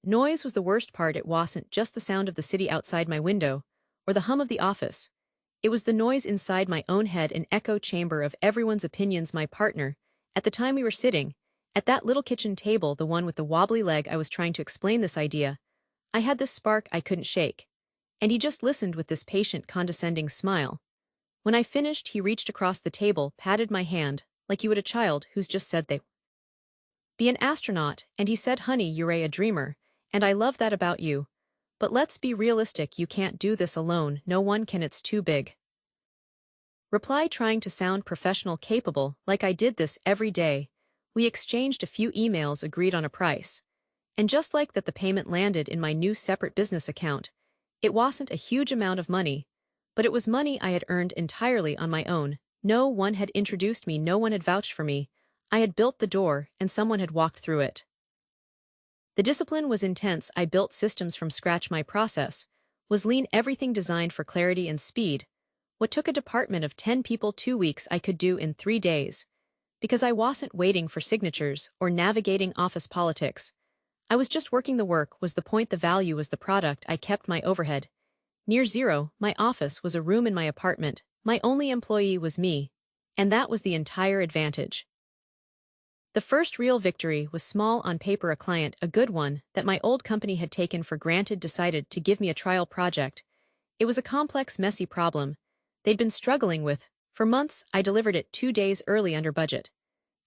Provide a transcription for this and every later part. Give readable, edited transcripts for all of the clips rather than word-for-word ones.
Noise was the worst part. It wasn't just the sound of the city outside my window, or the hum of the office. It was the noise inside my own head, an echo chamber of everyone's opinions. My partner, at the time we were sitting, at that little kitchen table, the one with the wobbly leg. I was trying to explain this idea. I had this spark I couldn't shake. And he just listened with this patient, condescending smile. When I finished, he reached across the table, patted my hand, like you would a child who's just said they be an astronaut, and he said, "Honey, you're a dreamer, and I love that about you. But let's be realistic, you can't do this alone, no one can, it's too big." Reply, trying to sound professional, capable, like I did this every day. We exchanged a few emails, agreed on a price. And just like that, the payment landed in my new separate business account. It wasn't a huge amount of money, but it was money I had earned entirely on my own. No one had introduced me, no one had vouched for me. I had built the door, and someone had walked through it. The discipline was intense. I built systems from scratch. My process was lean, everything designed for clarity and speed. What took a department of 10 people 2 weeks, I could do in 3 days. Because I wasn't waiting for signatures or navigating office politics. I was just working. The work was the point, the value was the product. I kept my overhead near zero. My office was a room in my apartment. My only employee was me. And that was the entire advantage. The first real victory was small on paper. A client, a good one, that my old company had taken for granted, decided to give me a trial project. It was a complex, messy problem they'd been struggling with for months. I delivered it 2 days early, under budget.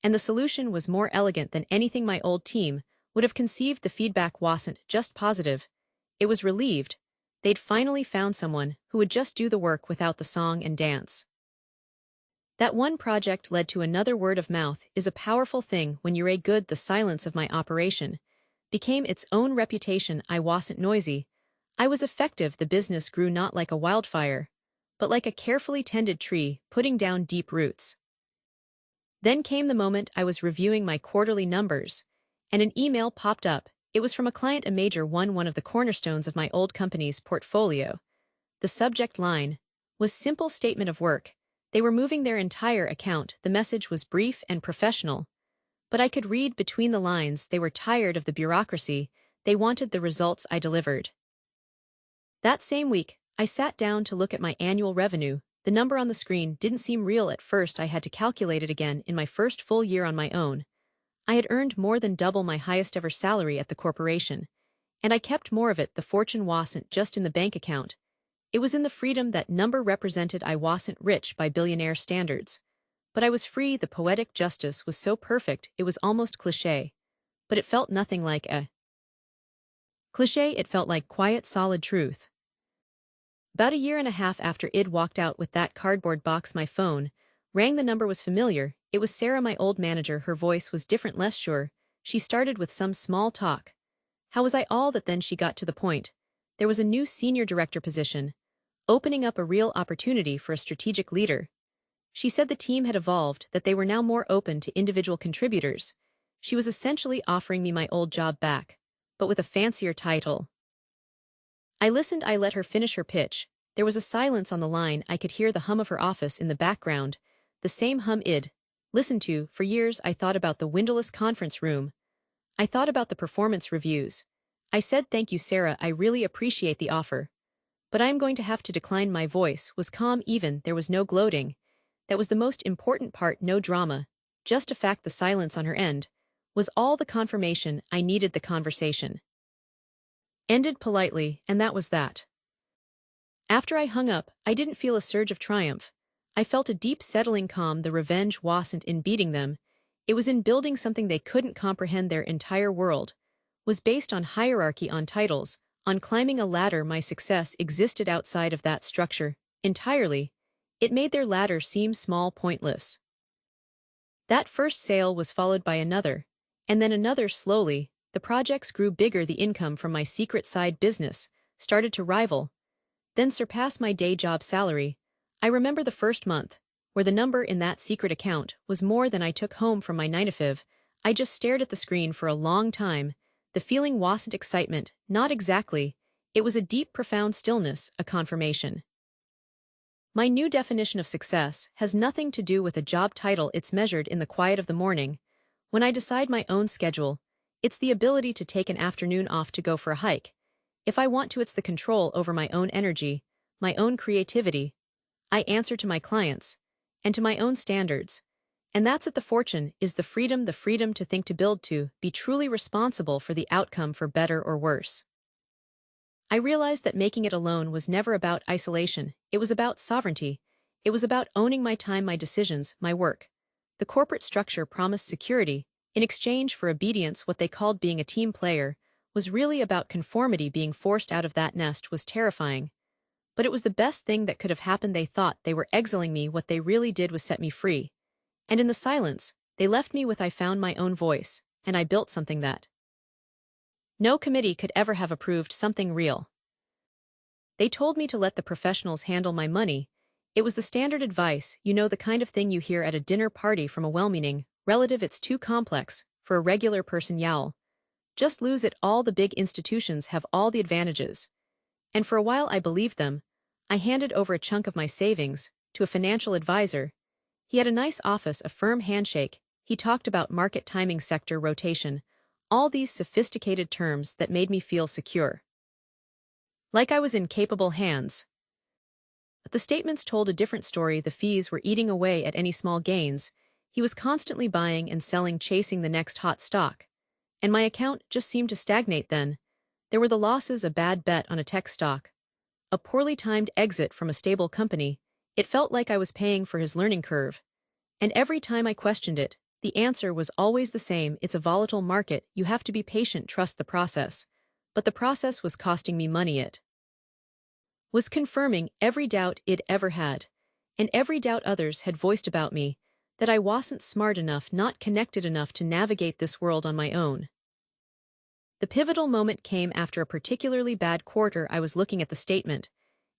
And the solution was more elegant than anything my old team would have conceived. The feedback wasn't just positive. It was relieved. They'd finally found someone who would just do the work without the song and dance. That one project led to another. Word of mouth is a powerful thing when you're good. The silence of my operation became its own reputation. I wasn't noisy. I was effective. The business grew not like a wildfire, but like a carefully tended tree, putting down deep roots. Then came the moment I was reviewing my quarterly numbers, and an email popped up. It was from a client, a major one of the cornerstones of my old company's portfolio. The subject line was simple: statement of work. They were moving their entire account. The message was brief and professional, but I could read between the lines. They were tired of the bureaucracy. They wanted the results I delivered. That same week, I sat down to look at my annual revenue. The number on the screen didn't seem real at first. I had to calculate it again. In my first full year on my own, I had earned more than double my highest ever salary at the corporation, and I kept more of it. The fortune wasn't just in the bank account. It was in the freedom that number represented. I wasn't rich by billionaire standards, but I was free. The poetic justice was so perfect it was almost cliché, but it felt nothing like a cliché. It felt like quiet, solid truth. About a year and a half after Id walked out with that cardboard box, my phone rang. The number was familiar. It was Sarah, my old manager. Her voice was different, less sure. She started with some small talk. How was I all that? Then she got to the point. There was a new senior director position, opening up a real opportunity for a strategic leader. She said the team had evolved, that they were now more open to individual contributors. She was essentially offering me my old job back, but with a fancier title. I listened. I let her finish her pitch. There was a silence on the line. I could hear the hum of her office in the background, the same hum Id listened to for years. I thought about the windowless conference room. I thought about the performance reviews. I said, "Thank you, Sarah, I really appreciate the offer, but I'm going to have to decline." My voice was calm, even. There was no gloating. That was the most important part. No drama, just a fact. The silence on her end was all the confirmation I needed. The conversation ended politely, and that was that. After I hung up, I didn't feel a surge of triumph. I felt a deep, settling calm. The revenge wasn't in beating them. It was in building something they couldn't comprehend. Their entire world was based on hierarchy, on titles, on climbing a ladder. My success existed outside of that structure entirely. It made their ladder seem small, pointless. That first sale was followed by another, and then another. Slowly, the projects grew bigger. The income from my secret side business started to rival, then surpass my day job salary. I remember the first month, where the number in that secret account was more than I took home from my 9-to-5. I just stared at the screen for a long time. The feeling wasn't excitement, not exactly. It was a deep, profound stillness, a confirmation. My new definition of success has nothing to do with a job title. It's measured in the quiet of the morning, when I decide my own schedule, It's the ability to take an afternoon off to go for a hike. If I want to, it's the control over my own energy, my own creativity. I answer to my clients, and to my own standards. And that's it. The fortune is the freedom to think, to build, to be truly responsible for the outcome, for better or worse. I realized that making it alone was never about isolation. It was about sovereignty. It was about owning my time, my decisions, my work. The corporate structure promised security in exchange for obedience. What they called being a team player was really about conformity. Being forced out of that nest was terrifying. But it was the best thing that could have happened. They thought they were exiling me. What they really did was set me free. And in the silence, they left me with, I found my own voice, and I built something that no committee could ever have approved, something real. They told me to let the professionals handle my money. It was the standard advice, the kind of thing you hear at a dinner party from a well-meaning relative. It's too complex for a regular person. Yowl. Just lose it. All the big institutions have all the advantages. And for a while I believed them. I handed over a chunk of my savings to a financial advisor. He had a nice office, a firm handshake. He talked about market timing, sector rotation, all these sophisticated terms that made me feel secure. Like I was in capable hands. But the statements told a different story. The fees were eating away at any small gains. He was constantly buying and selling, chasing the next hot stock. And my account just seemed to stagnate. Then there were the losses, a bad bet on a tech stock, a poorly timed exit from a stable company. It felt like I was paying for his learning curve. And every time I questioned it, the answer was always the same. It's a volatile market. You have to be patient, trust the process. But the process was costing me money. It was confirming every doubt it ever had, and every doubt others had voiced about me, that I wasn't smart enough, not connected enough to navigate this world on my own. The pivotal moment came after a particularly bad quarter. I was looking at the statement,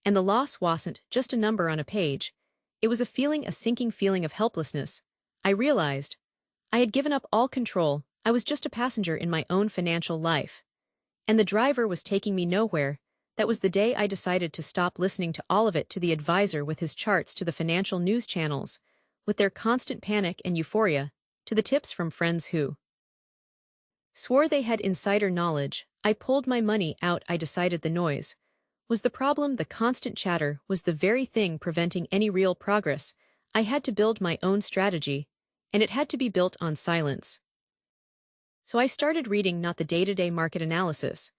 and the loss wasn't just a number on a page. It was a feeling, a sinking feeling of helplessness. I realized I had given up all control. I was just a passenger in my own financial life. And the driver was taking me nowhere. That was the day I decided to stop listening to all of it, to the advisor with his charts, to the financial news channels with their constant panic and euphoria, to the tips from friends who swore they had insider knowledge. I pulled my money out. I decided the noise was the problem. The constant chatter was the very thing preventing any real progress. I had to build my own strategy, and it had to be built on silence. So I started reading not the day-to-day market analysis,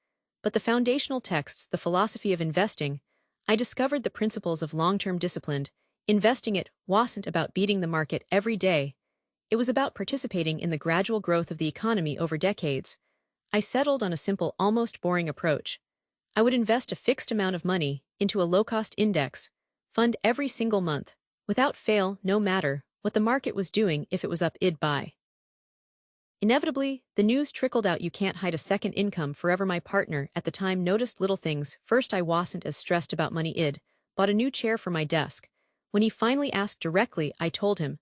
but the foundational texts, the philosophy of investing. I discovered the principles of long-term disciplined investing. It wasn't about beating the market every day. It was about participating in the gradual growth of the economy over decades. I settled on a simple, almost boring approach. I would invest a fixed amount of money into a low-cost index fund every single month, without fail, no matter what the market was doing. If it was up, I'd buy. Inevitably, the news trickled out. You can't hide a second income forever. My partner at the time noticed little things. First, I wasn't as stressed about money. I'd bought a new chair for my desk. When he finally asked directly, I told him.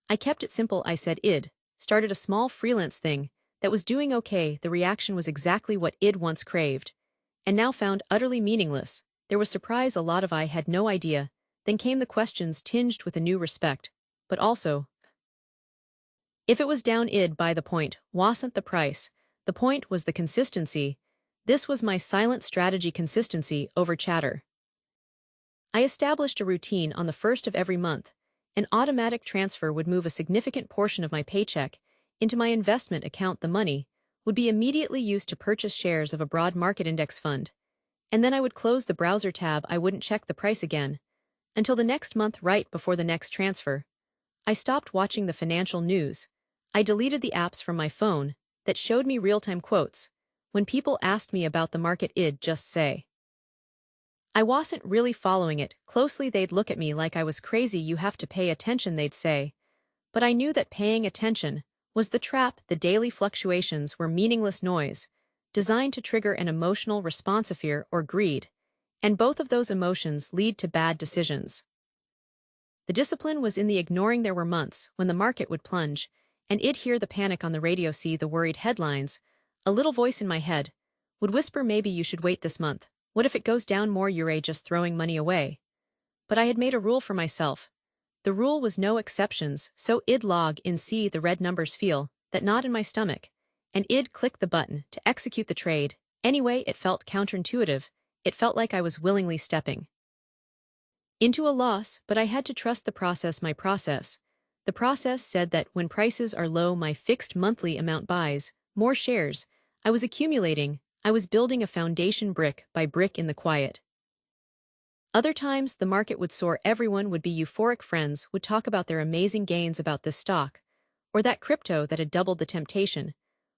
I kept it simple. I said I'd started a small freelance thing that was doing okay. The reaction was exactly what I'd once craved, and now found utterly meaningless. There was surprise, a lot of I had no idea. Then came the questions, tinged with a new respect. But also, if it was down, I'd buy. The point wasn't the price. The point was the consistency. This was my silent strategy: consistency over chatter. I established a routine. On the first of every month, an automatic transfer would move a significant portion of my paycheck into my investment account. The money would be immediately used to purchase shares of a broad market index fund. And then I would close the browser tab. I wouldn't check the price again until the next month, right before the next transfer. I stopped watching the financial news. I deleted the apps from my phone that showed me real-time quotes. When people asked me about the market, I'd just say I wasn't really following it closely. They'd look at me like I was crazy. You have to pay attention, they'd say. But I knew that paying attention was the trap. The daily fluctuations were meaningless noise, designed to trigger an emotional response of fear or greed, and both of those emotions lead to bad decisions. The discipline was in the ignoring. There were months when the market would plunge, and I'd hear the panic on the radio, see the worried headlines. A little voice in my head would whisper, maybe you should wait this month. What if it goes down more? You're just throwing money away. But I had made a rule for myself. The rule was no exceptions, so I'd log in, see the red numbers, feel that knot in my stomach, and I'd click the button to execute the trade. Anyway, it felt counterintuitive. It felt like I was willingly stepping into a loss, but I had to trust the process, my process. The process said that when prices are low, my fixed monthly amount buys more shares. I was accumulating. I was building a foundation brick by brick in the quiet. Other times, the market would soar. Everyone would be euphoric. Friends would talk about their amazing gains about this stock, or that crypto that had doubled. The temptation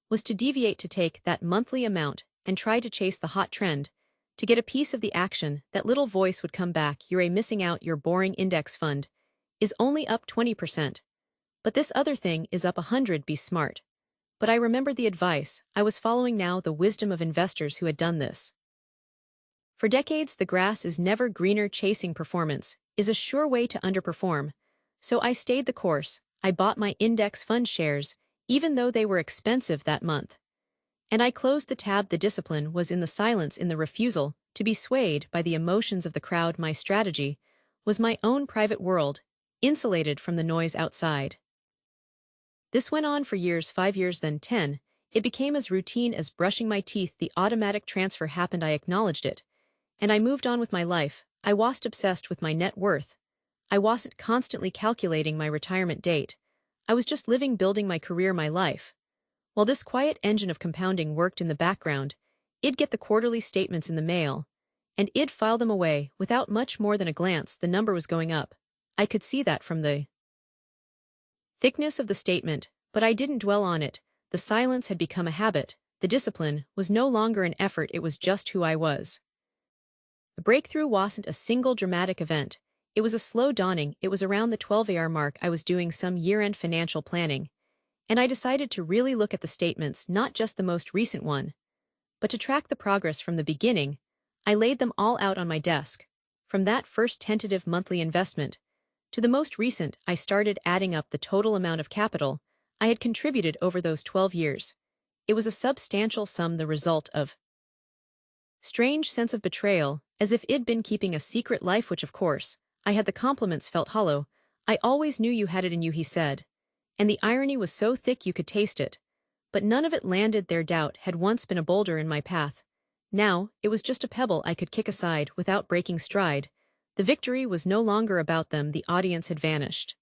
was to deviate, to take that monthly amount and try to chase the hot trend, to get a piece of the action. That little voice would come back: you're missing out, your boring index fund is only up 20%. But this other thing is up 100, be smart. But I remembered the advice I was following now, the wisdom of investors who had done this for decades. The grass is never greener. Chasing performance is a sure way to underperform. So I stayed the course. I bought my index fund shares, even though they were expensive that month. And I closed the tab. The discipline was in the silence, in the refusal to be swayed by the emotions of the crowd. My strategy was my own private world, insulated from the noise outside. This went on for years, 5 years, then 10. It became as routine as brushing my teeth. The automatic transfer happened. I acknowledged it, and I moved on with my life. I wasn't obsessed with my net worth. I wasn't constantly calculating my retirement date. I was just living, building my career, my life. While this quiet engine of compounding worked in the background, I'd get the quarterly statements in the mail, and I'd file them away. Without much more than a glance, the number was going up. I could see that from the thickness of the statement, but I didn't dwell on it. The silence had become a habit. The discipline was no longer an effort, it was just who I was. The breakthrough wasn't a single dramatic event. It was a slow dawning. It was around the 12 mark. I was doing some year-end financial planning, and I decided to really look at the statements, not just the most recent one, but to track the progress from the beginning. I laid them all out on my desk. From that first tentative monthly investment to the most recent, I started adding up the total amount of capital I had contributed over those 12 years. It was a substantial sum, the result of strange sense of betrayal, as if I'd been keeping a secret life, which of course I had. The compliments felt hollow. I always knew you had it in you, he said, and the irony was so thick you could taste it. But none of it landed. Their doubt had once been a boulder in my path. Now, it was just a pebble I could kick aside without breaking stride. The victory was no longer about them. The audience had vanished.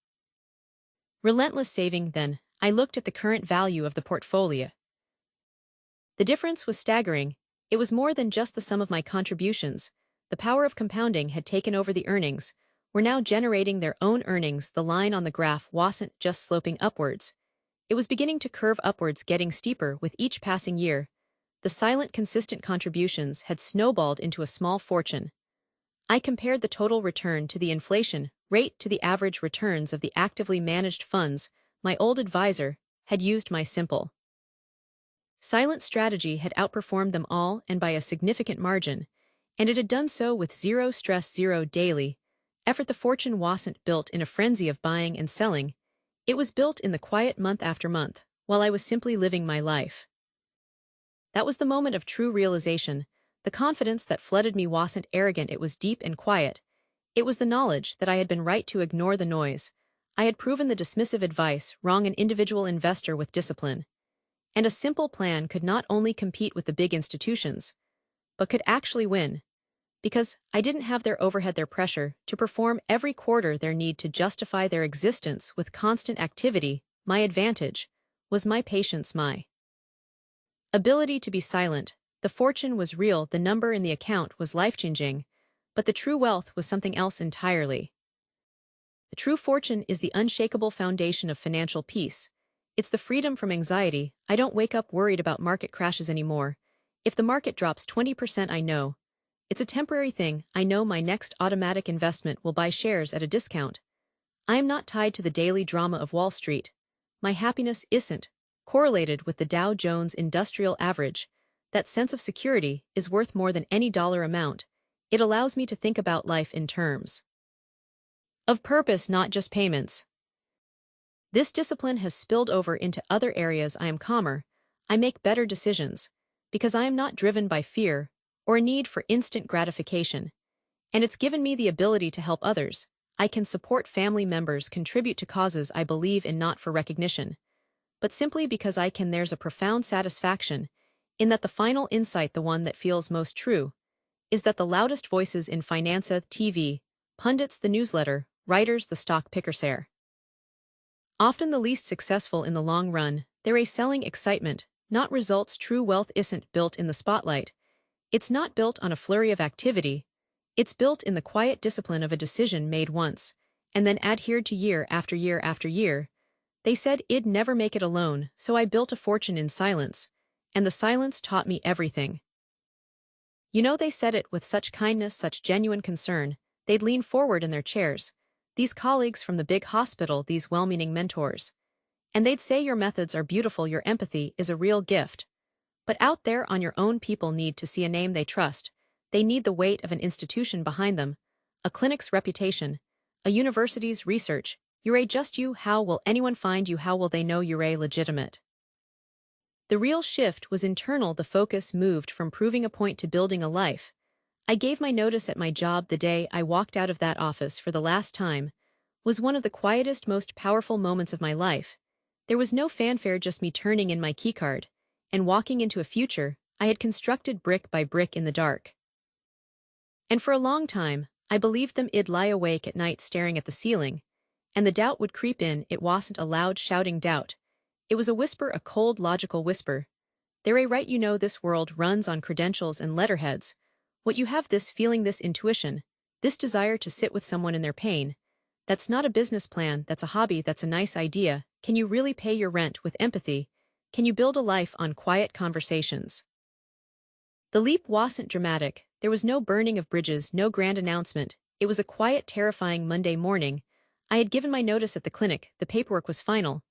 Relentless saving. Then I looked at the current value of the portfolio. The difference was staggering. It was more than just the sum of my contributions. The power of compounding had taken over. The earnings were now generating their own earnings. The line on the graph wasn't just sloping upwards. It was beginning to curve upwards, getting steeper with each passing year. The silent, consistent contributions had snowballed into a small fortune. I compared the total return to the inflation rate to the average returns of the actively managed funds my old advisor had used. My simple, silent strategy had outperformed them all, and by a significant margin, and it had done so with zero stress, zero daily effort. The fortune wasn't built in a frenzy of buying and selling. It was built in the quiet, month after month, while I was simply living my life. That was the moment of true realization. The confidence that flooded me wasn't arrogant, it was deep and quiet. It was the knowledge that I had been right to ignore the noise. I had proven the dismissive advice wrong. An individual investor with discipline and a simple plan could not only compete with the big institutions, but could actually win. Because I didn't have their overhead, their pressure to perform every quarter, their need to justify their existence with constant activity. My advantage was my patience, my ability to be silent. The fortune was real, the number in the account was life-changing, but the true wealth was something else entirely. The true fortune is the unshakable foundation of financial peace. It's the freedom from anxiety. I don't wake up worried about market crashes anymore. If the market drops 20%, I know it's a temporary thing. I know my next automatic investment will buy shares at a discount. I am not tied to the daily drama of Wall Street. My happiness isn't correlated with the Dow Jones Industrial Average. That sense of security is worth more than any dollar amount. It allows me to think about life in terms of purpose, not just payments. This discipline has spilled over into other areas. I am calmer. I make better decisions because I am not driven by fear or a need for instant gratification. And it's given me the ability to help others. I can support family members, contribute to causes I believe in, not for recognition, but simply because I can. There's a profound satisfaction in that the final insight, the one that feels most true, is that the loudest voices in finance, TV, pundits, the newsletter, writers, the stock pickers are often the least successful in the long run. They're a selling excitement, not results. True wealth isn't built in the spotlight. It's not built on a flurry of activity. It's built in the quiet discipline of a decision made once, and then adhered to year after year after year. They said I'd never make it alone, so I built a fortune in silence, and the silence taught me everything. You know, they said it with such kindness, such genuine concern. They'd lean forward in their chairs, these colleagues from the big hospital, these well-meaning mentors. And they'd say your methods are beautiful, your empathy is a real gift. But out there on your own, people need to see a name they trust. They need the weight of an institution behind them, a clinic's reputation, a university's research. You're a just you. How will anyone find you? How will they know you're a legitimate? The real shift was internal. The focus moved from proving a point to building a life. I gave my notice at my job. The day I walked out of that office for the last time was one of the quietest, most powerful moments of my life. There was no fanfare, just me turning in my keycard and walking into a future I had constructed brick by brick in the dark. And for a long time, I believed them. I'd lie awake at night staring at the ceiling, and the doubt would creep in. It wasn't a loud, shouting doubt. It was a whisper, a cold, logical whisper. They're a right, you know, this world runs on credentials and letterheads. What you have, this feeling, this intuition, this desire to sit with someone in their pain, that's not a business plan, that's a hobby, that's a nice idea. Can you really pay your rent with empathy? Can you build a life on quiet conversations? The leap wasn't dramatic. There was no burning of bridges, no grand announcement. It was a quiet, terrifying Monday morning. I had given my notice at the clinic. The paperwork was final.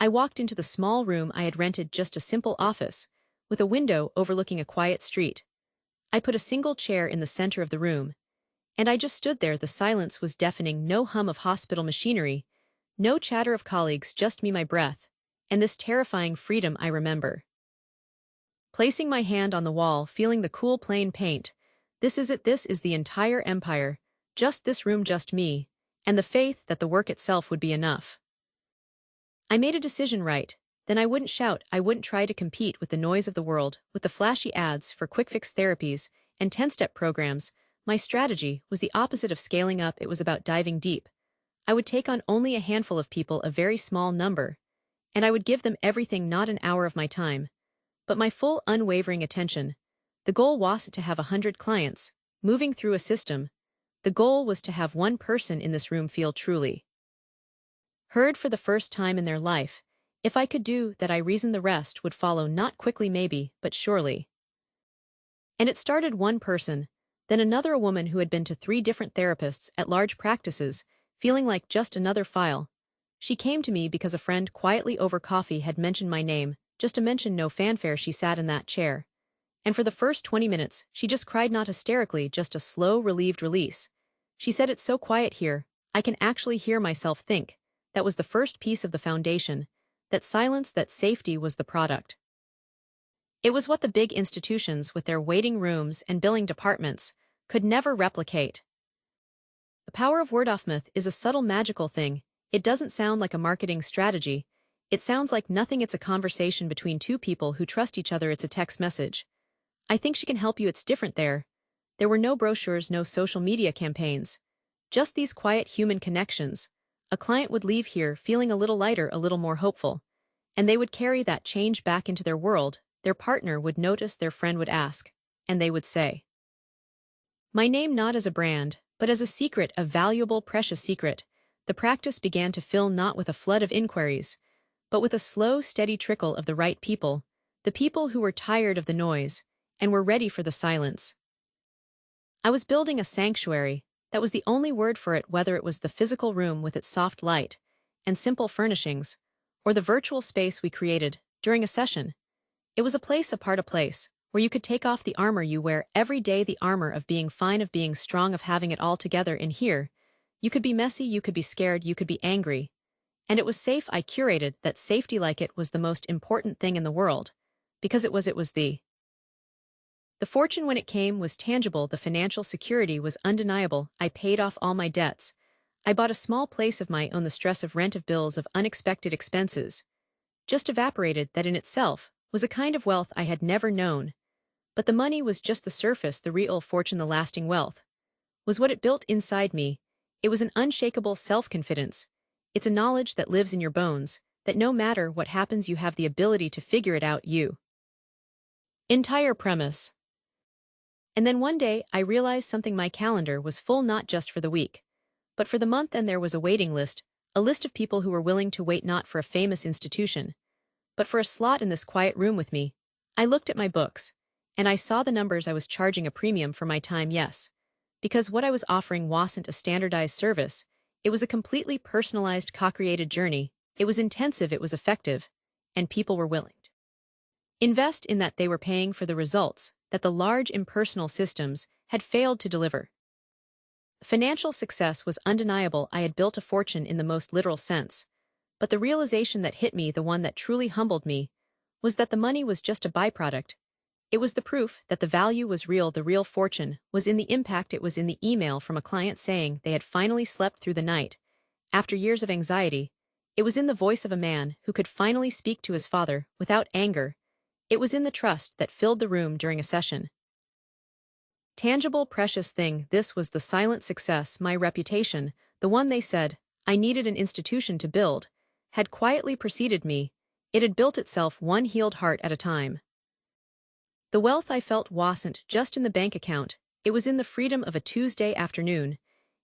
I walked into the small room I had rented, just a simple office, with a window overlooking a quiet street. I put a single chair in the center of the room, and I just stood there. The silence was deafening. No hum of hospital machinery, no chatter of colleagues, just me, my breath, and this terrifying freedom. I remember placing my hand on the wall, feeling the cool, plain paint. This is it. This is the entire empire. Just this room, just me, and the faith that the work itself would be enough. I made a decision right then. I wouldn't shout. I wouldn't try to compete with the noise of the world, with the flashy ads for quick-fix therapies and 10-step programs. My strategy was the opposite of scaling up. It was about diving deep. I would take on only a handful of people, a very small number, and I would give them everything, not an hour of my time, but my full, unwavering attention. The goal wasn't to have 100 clients moving through a system. The goal was to have one person in this room feel truly heard for the first time in their life. If I could do that, I reasoned the rest would follow, not quickly maybe, but surely. And it started one person, then another, a woman who had been to 3 different therapists at large practices, feeling like just another file. She came to me because a friend quietly over coffee had mentioned my name, just a mention, no fanfare. She sat in that chair, and for the first 20 minutes, she just cried, not hysterically, just a slow, relieved release. She said, "It's so quiet here, I can actually hear myself think." That was the first piece of the foundation. That silence, that safety was the product. It was what the big institutions with their waiting rooms and billing departments could never replicate. The power of word of mouth is a subtle, magical thing. It doesn't sound like a marketing strategy. It sounds like nothing. It's a conversation between 2 people who trust each other. It's a text message. "I think she can help you." It's different there. There were no brochures, no social media campaigns. Just these quiet human connections. A client would leave here feeling a little lighter, a little more hopeful, and they would carry that change back into their world. Their partner would notice, their friend would ask, and they would say my name, not as a brand, but as a secret, a valuable, precious secret. The practice began to fill, not with a flood of inquiries, but with a slow, steady trickle of the right people, the people who were tired of the noise and were ready for the silence. I was building a sanctuary. That was the only word for it, whether it was the physical room with its soft light and simple furnishings, or the virtual space we created during a session. It was a place apart, a place where you could take off the armor you wear every day, the armor of being fine, of being strong, of having it all together. In here, you could be messy, you could be scared, you could be angry. And it was safe. I curated that safety like it was the most important thing in the world, because it was the fortune when it came was tangible. The financial security was undeniable. I paid off all my debts. I bought a small place of my own. The stress of rent, of bills, of unexpected expenses just evaporated. That in itself was a kind of wealth I had never known. But the money was just the surface. The real fortune, the lasting wealth, was what it built inside me. It was an unshakable self-confidence. It's a knowledge that lives in your bones, that no matter what happens you have the ability to figure it out. Entire premise. And then one day I realized something. My calendar was full, not just for the week, but for the month, and there was a waiting list, a list of people who were willing to wait, not for a famous institution, but for a slot in this quiet room with me. I looked at my books, and I saw the numbers. I was charging a premium for my time, yes, because what I was offering wasn't a standardized service. It was a completely personalized, co-created journey. It was intensive, it was effective, and people were willing to invest in that. They were paying for the results that the large impersonal systems had failed to deliver. Financial success was undeniable. I had built a fortune in the most literal sense. But the realization that hit me, the one that truly humbled me, was that the money was just a byproduct. It was the proof that the value was real. The real fortune was in the impact. It was in the email from a client saying they had finally slept through the night after years of anxiety. It was in the voice of a man who could finally speak to his father without anger. It was in the trust that filled the room during a session. Tangible, precious thing. This was the silent success. My reputation, the one they said I needed an institution to build, had quietly preceded me. It had built itself, one healed heart at a time. The wealth I felt wasn't just in the bank account. It was in the freedom of a Tuesday afternoon.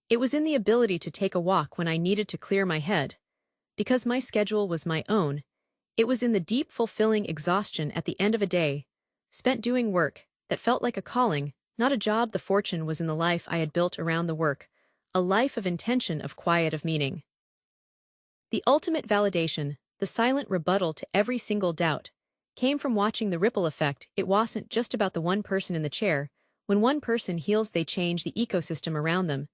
It was in the ability to take a walk when I needed to clear my head, because my schedule was my own. It was in the deep, fulfilling exhaustion at the end of a day, spent doing work that felt like a calling, not a job. The fortune was in the life I had built around the work, a life of intention, of quiet, of meaning. The ultimate validation, the silent rebuttal to every single doubt, came from watching the ripple effect. It wasn't just about the one person in the chair. When one person heals, they change the ecosystem around them.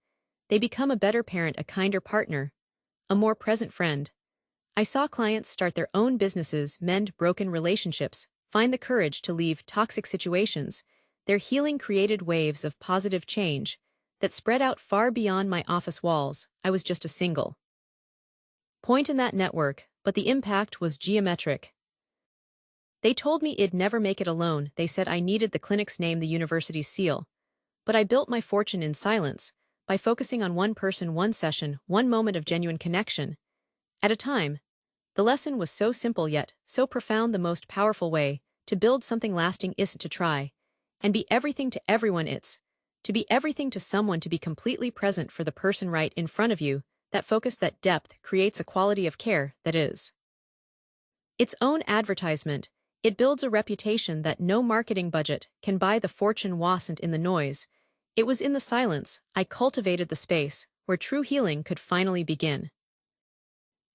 They become a better parent, a kinder partner, a more present friend. I saw clients start their own businesses, mend broken relationships, find the courage to leave toxic situations. Their healing created waves of positive change that spread out far beyond my office walls. I was just a single point in that network, but the impact was geometric. They told me I'd never make it alone. They said I needed the clinic's name, the university's seal. But I built my fortune in silence, by focusing on one person, one session, one moment of genuine connection at a time. The lesson was so simple yet so profound. The most powerful way to build something lasting isn't to try and be everything to everyone. It's to be everything to someone, to be completely present for the person right in front of you. That focus, that depth, creates a quality of care that is its own advertisement. It builds a reputation that no marketing budget can buy. The fortune wasn't in the noise. It was in the silence. I cultivated the space where true healing could finally begin.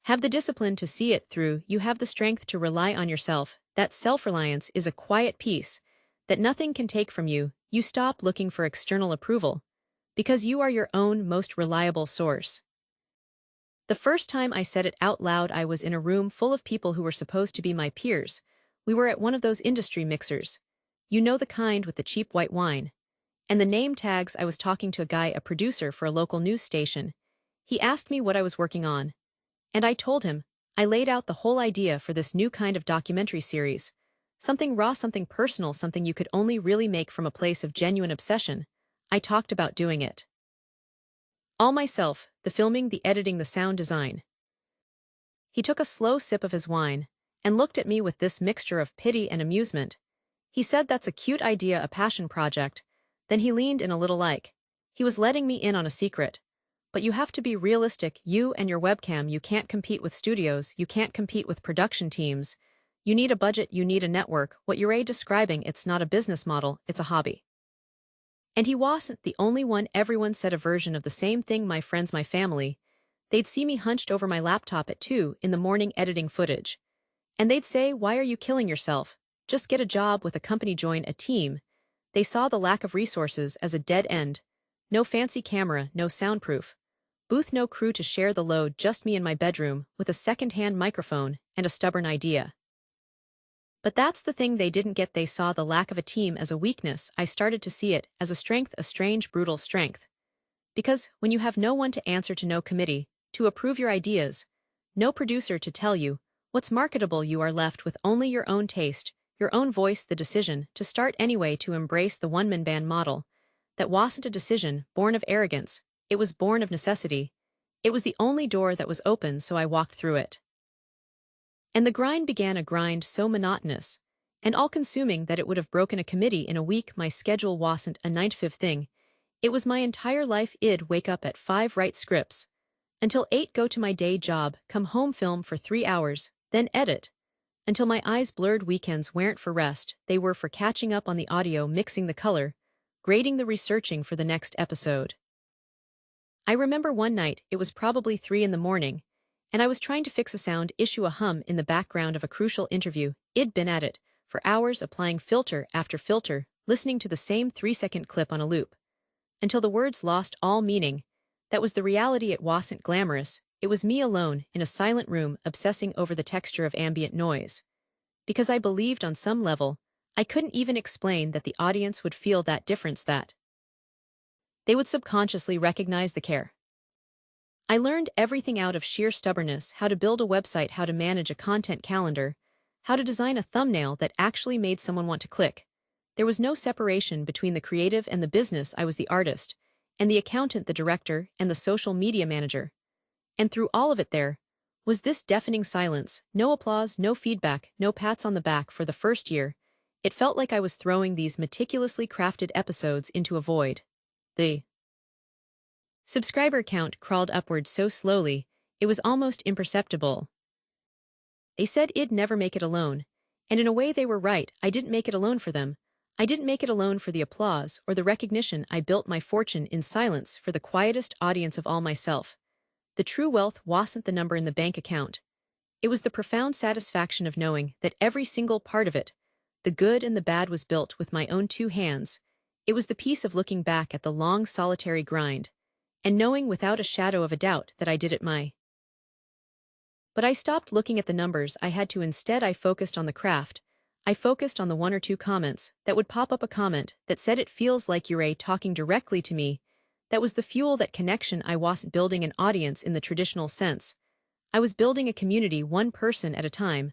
Have the discipline to see it through. You have the strength to rely on yourself. That self-reliance is a quiet peace that nothing can take from you. You stop looking for external approval because you are your own most reliable source. The first time I said it out loud, I was in a room full of people who were supposed to be my peers. We were at one of those industry mixers. You know, the kind with the cheap white wine and the name tags. I was talking to a guy, a producer for a local news station. He asked me what I was working on, and I told him. I laid out the whole idea for this new kind of documentary series. Something raw, something personal, something you could only really make from a place of genuine obsession. I talked about doing it all myself, the filming, the editing, the sound design. He took a slow sip of his wine and looked at me with this mixture of pity and amusement. He said, "That's a cute idea, a passion project." Then he leaned in a little, like he was letting me in on a secret. "But you have to be realistic. You and your webcam, you can't compete with studios, you can't compete with production teams. You need a budget, you need a network. What you're describing, it's not a business model, it's a hobby." And he wasn't the only one. Everyone said a version of the same thing. My friends, my family. They'd see me hunched over my laptop at 2 in the morning editing footage. And they'd say, "Why are you killing yourself? Just get a job with a company, join a team." They saw the lack of resources as a dead end. No fancy camera, no soundproof booth, no crew to share the load, just me in my bedroom with a second-hand microphone and a stubborn idea. But that's the thing they didn't get. They saw the lack of a team as a weakness. I started to see it as a strength, a strange, brutal strength. Because when you have no one to answer to, no committee to approve your ideas, no producer to tell you What's marketable? You are left with only your own taste, your own voice, the decision to start anyway, to embrace the one-man band model. That wasn't a decision born of arrogance, it was born of necessity. It was the only door that was open, so I walked through it. And the grind began, a grind so monotonous and all-consuming that it would have broken a committee in a week. My schedule wasn't a 9 to 5 thing. It was my entire life. I'd wake up at 5, write scripts, until 8, go to my day job, come home, film for 3 hours, then edit, until my eyes blurred. Weekends weren't for rest, they were for catching up on the audio, mixing the color, grading the researching for the next episode. I remember one night, it was probably 3 in the morning, and I was trying to fix a sound issue, a hum in the background of a crucial interview. I'd been at it for hours, applying filter after filter, listening to the same 3-second clip on a loop, until the words lost all meaning. That was the reality. It wasn't glamorous. It was me alone, in a silent room, obsessing over the texture of ambient noise. Because I believed on some level, I couldn't even explain, that the audience would feel that difference, that they would subconsciously recognize the care. I learned everything out of sheer stubbornness: how to build a website, how to manage a content calendar, how to design a thumbnail that actually made someone want to click. There was no separation between the creative and the business. I was the artist, and the accountant, the director, and the social media manager. And through all of it there was this deafening silence: no applause, no feedback, no pats on the back. For the first year, it felt like I was throwing these meticulously crafted episodes into a void. The subscriber count crawled upward so slowly, it was almost imperceptible. They said I'd never make it alone, and in a way they were right. I didn't make it alone for them. I didn't make it alone for the applause or the recognition. I built my fortune in silence for the quietest audience of all, myself. The true wealth wasn't the number in the bank account. It was the profound satisfaction of knowing that every single part of it, the good and the bad, was built with my own 2 hands. It was the peace of looking back at the long solitary grind and knowing without a shadow of a doubt that I did it my. But I stopped looking at the numbers. I had to. Instead, I focused on the craft. I focused on the 1 or 2 comments that would pop up, a comment that said, "It feels like you're talking directly to me." That was the fuel, that connection. I wasn't building an audience in the traditional sense. I was building a community, one person at a time.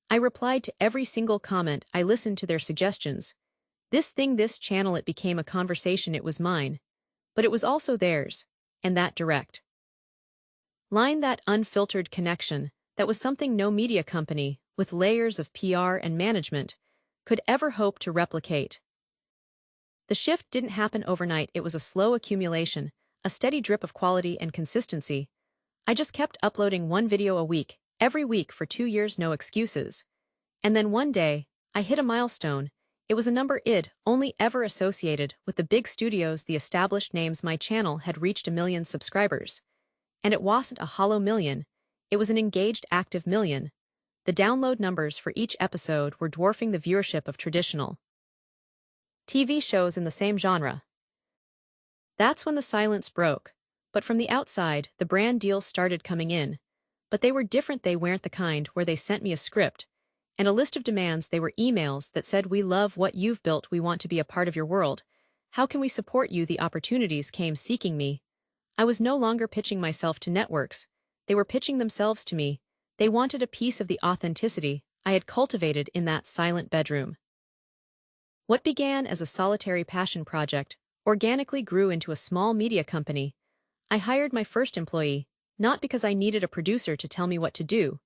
I replied to every single comment. I listened to their suggestions. This thing, this channel, it became a conversation. It was mine, but it was also theirs. And that direct line, that unfiltered connection, that was something no media company, with layers of PR and management, could ever hope to replicate. The shift didn't happen overnight. It was a slow accumulation, a steady drip of quality and consistency. I just kept uploading 1 video a week, every week for 2 years, no excuses. And then one day, I hit a milestone. It was a number I'd only ever associated with the big studios, the established names. My channel had reached 1 million subscribers. And it wasn't a hollow million, it was an engaged, active million. The download numbers for each episode were dwarfing the viewership of traditional TV shows in the same genre. That's when the silence broke. But from the outside, the brand deals started coming in. But they were different. They weren't the kind where they sent me a script and a list of demands. They were emails that said, "We love what you've built. We want to be a part of your world. How can we support you?" The opportunities came seeking me. I was no longer pitching myself to networks. They were pitching themselves to me. They wanted a piece of the authenticity I had cultivated in that silent bedroom. What began as a solitary passion project organically grew into a small media company. I hired my first employee, not because I needed a producer to tell me what to do,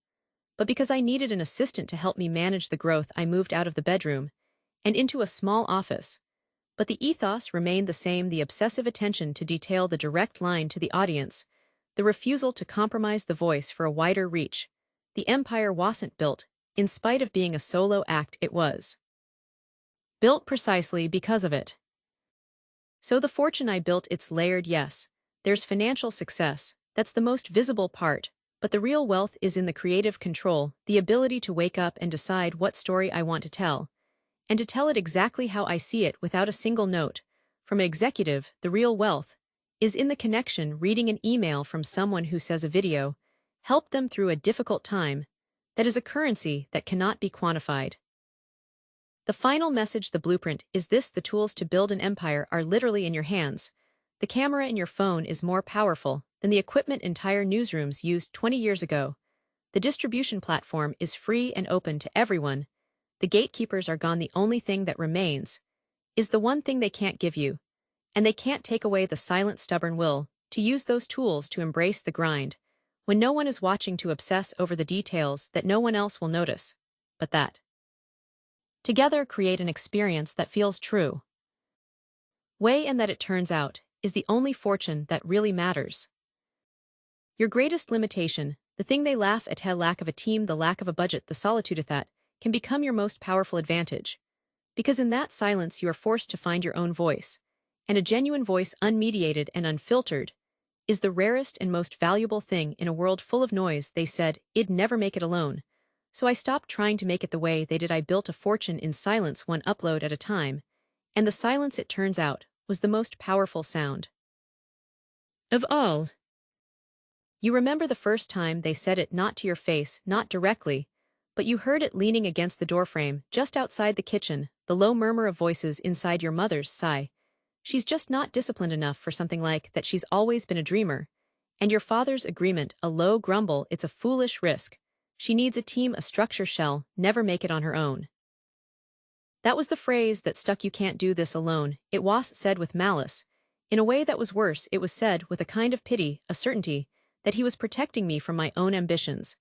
but because I needed an assistant to help me manage the growth. I moved out of the bedroom and into a small office. But the ethos remained the same: the obsessive attention to detail, the direct line to the audience, the refusal to compromise the voice for a wider reach. The empire wasn't built in spite of being a solo act. It was built precisely because of it. So the fortune I built, it's layered. Yes, there's financial success. That's the most visible part. But the real wealth is in the creative control, the ability to wake up and decide what story I want to tell, and to tell it exactly how I see it, without a single note from an executive. The real wealth is in the connection. Reading an email from someone who says a video helped them through a difficult time. That is a currency that cannot be quantified. The final message, the blueprint, is this: the tools to build an empire are literally in your hands. The camera in your phone is more powerful than the equipment entire newsrooms used 20 years ago. The distribution platform is free and open to everyone. The gatekeepers are gone. The only thing that remains is the one thing they can't give you. And they can't take away the silent, stubborn will to use those tools to embrace the grind, when no one is watching, to obsess over the details that no one else will notice, but that together create an experience that feels true. Way, and that, it turns out, is the only fortune that really matters. Your greatest limitation, the thing they laugh at, the lack of a team, the lack of a budget, the solitude of that, can become your most powerful advantage. Because in that silence you are forced to find your own voice, and a genuine voice, unmediated and unfiltered, is the rarest and most valuable thing in a world full of noise. They said, "I'd never make it alone." So I stopped trying to make it the way they did. I built a fortune in silence, one upload at a time. And the silence, it turns out, was the most powerful sound of all. You remember the first time they said it, not to your face, not directly, but you heard it leaning against the doorframe, just outside the kitchen, the low murmur of voices inside your mother's sigh. "She's just not disciplined enough for something like that. She's always been a dreamer." And your father's agreement, a low grumble, "It's a foolish risk. She needs a team, a structure. She'll never make it on her own." That was the phrase that stuck. "You can't do this alone." It wasn't said with malice. In a way that was worse, it was said with a kind of pity, a certainty that he was protecting me from my own ambitions.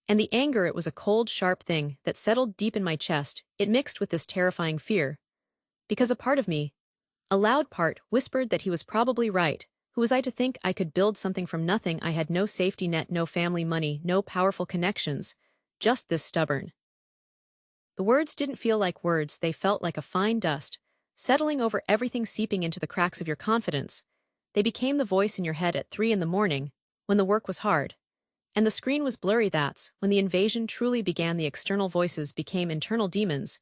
And the anger, it was a cold, sharp thing that settled deep in my chest. It mixed with this terrifying fear. Because a part of me, a loud part, whispered that he was probably right. Who was I to think I could build something from nothing? I had no safety net, no family money, no powerful connections. Just this stubborn. The words didn't feel like words, they felt like a fine dust, settling over everything, seeping into the cracks of your confidence. They became the voice in your head at 3 in the morning, when the work was hard. And the screen was blurry. That's when the invasion truly began. The external voices became internal demons.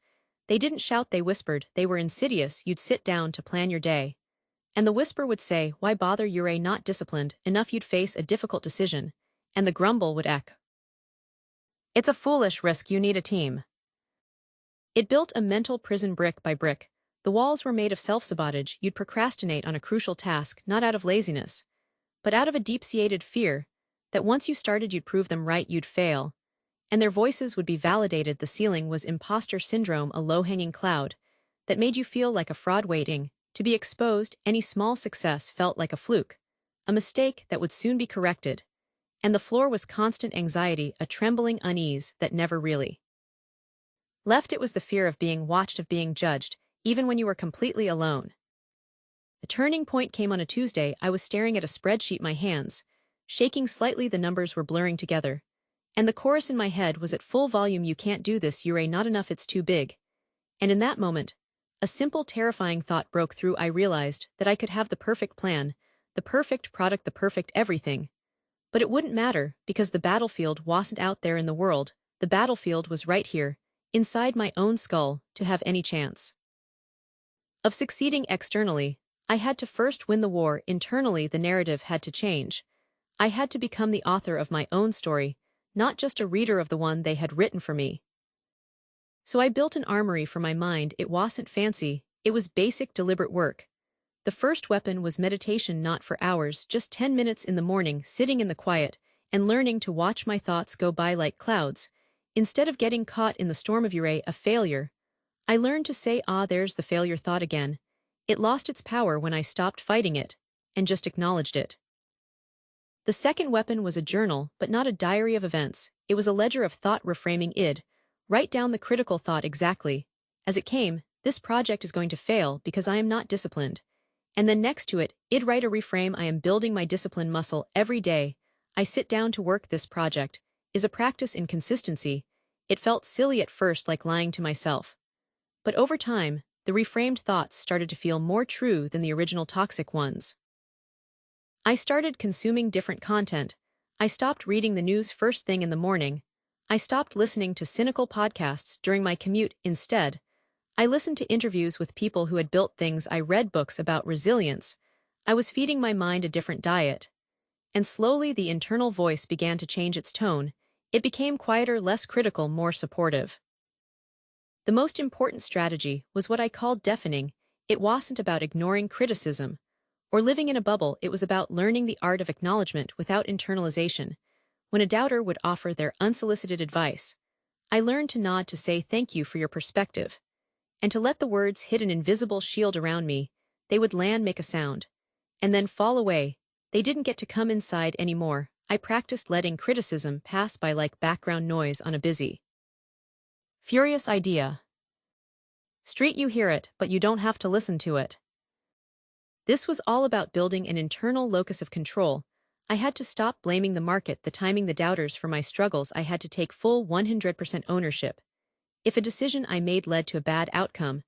They didn't shout, they whispered, they were insidious. You'd sit down to plan your day, and the whisper would say, "Why bother? You're not disciplined enough." You'd face a difficult decision, and the grumble would echo, "It's a foolish risk. You need a team." It built a mental prison brick by brick. The walls were made of self-sabotage. You'd procrastinate on a crucial task, not out of laziness, but out of a deep-seated fear that once you started you'd prove them right, you'd fail, and their voices would be validated. The ceiling was imposter syndrome, a low-hanging cloud that made you feel like a fraud waiting to be exposed. Any small success felt like a fluke, a mistake that would soon be corrected. And the floor was constant anxiety, a trembling unease that never really left. It was the fear of being watched, of being judged, even when you were completely alone. The turning point came on a Tuesday. I was staring at a spreadsheet, my hands shaking slightly. The numbers were blurring together, and the chorus in my head was at full volume. "You can't do this. You're not enough. It's too big." And in that moment, a simple, terrifying thought broke through. I realized that I could have the perfect plan, the perfect product, the perfect everything. But it wouldn't matter, because the battlefield wasn't out there in the world. The battlefield was right here, inside my own skull. To have any chance of succeeding externally, I had to first win the war internally. The narrative had to change. I had to become the author of my own story, not just a reader of the one they had written for me. So I built an armory for my mind. It wasn't fancy, it was basic, deliberate work. The first weapon was meditation, not for hours, just 10 minutes in the morning, sitting in the quiet, and learning to watch my thoughts go by like clouds. Instead of getting caught in the storm of a failure, I learned to say, "Ah, there's the failure thought again." It lost its power when I stopped fighting it, and just acknowledged it. The second weapon was a journal, but not a diary of events. It was a ledger of thought, reframing. Id write down the critical thought exactly as it came. "This project is going to fail because I am not disciplined." And then next to it, I'd write a reframe. "I am building my discipline muscle every day. I sit down to work. This project is a practice in consistency." It felt silly at first, like lying to myself. But over time, the reframed thoughts started to feel more true than the original toxic ones. I started consuming different content. I stopped reading the news first thing in the morning. I stopped listening to cynical podcasts during my commute. Instead, I listened to interviews with people who had built things. I read books about resilience. I was feeding my mind a different diet. And slowly the internal voice began to change its tone. It became quieter, less critical, more supportive. The most important strategy was what I called deafening. It wasn't about ignoring criticism or living in a bubble. It was about learning the art of acknowledgement without internalization. When a doubter would offer their unsolicited advice, I learned to nod to say thank you for your perspective, and to let the words hit an invisible shield around me. They would land, make a sound, and then fall away. They didn't get to come inside anymore. I practiced letting criticism pass by like background noise on a busy, furious idea. Street, you hear it, but you don't have to listen to it. This was all about building an internal locus of control. I had to stop blaming the market, the timing, the doubters for my struggles. I had to take full 100% ownership. If a decision I made led to a bad outcome,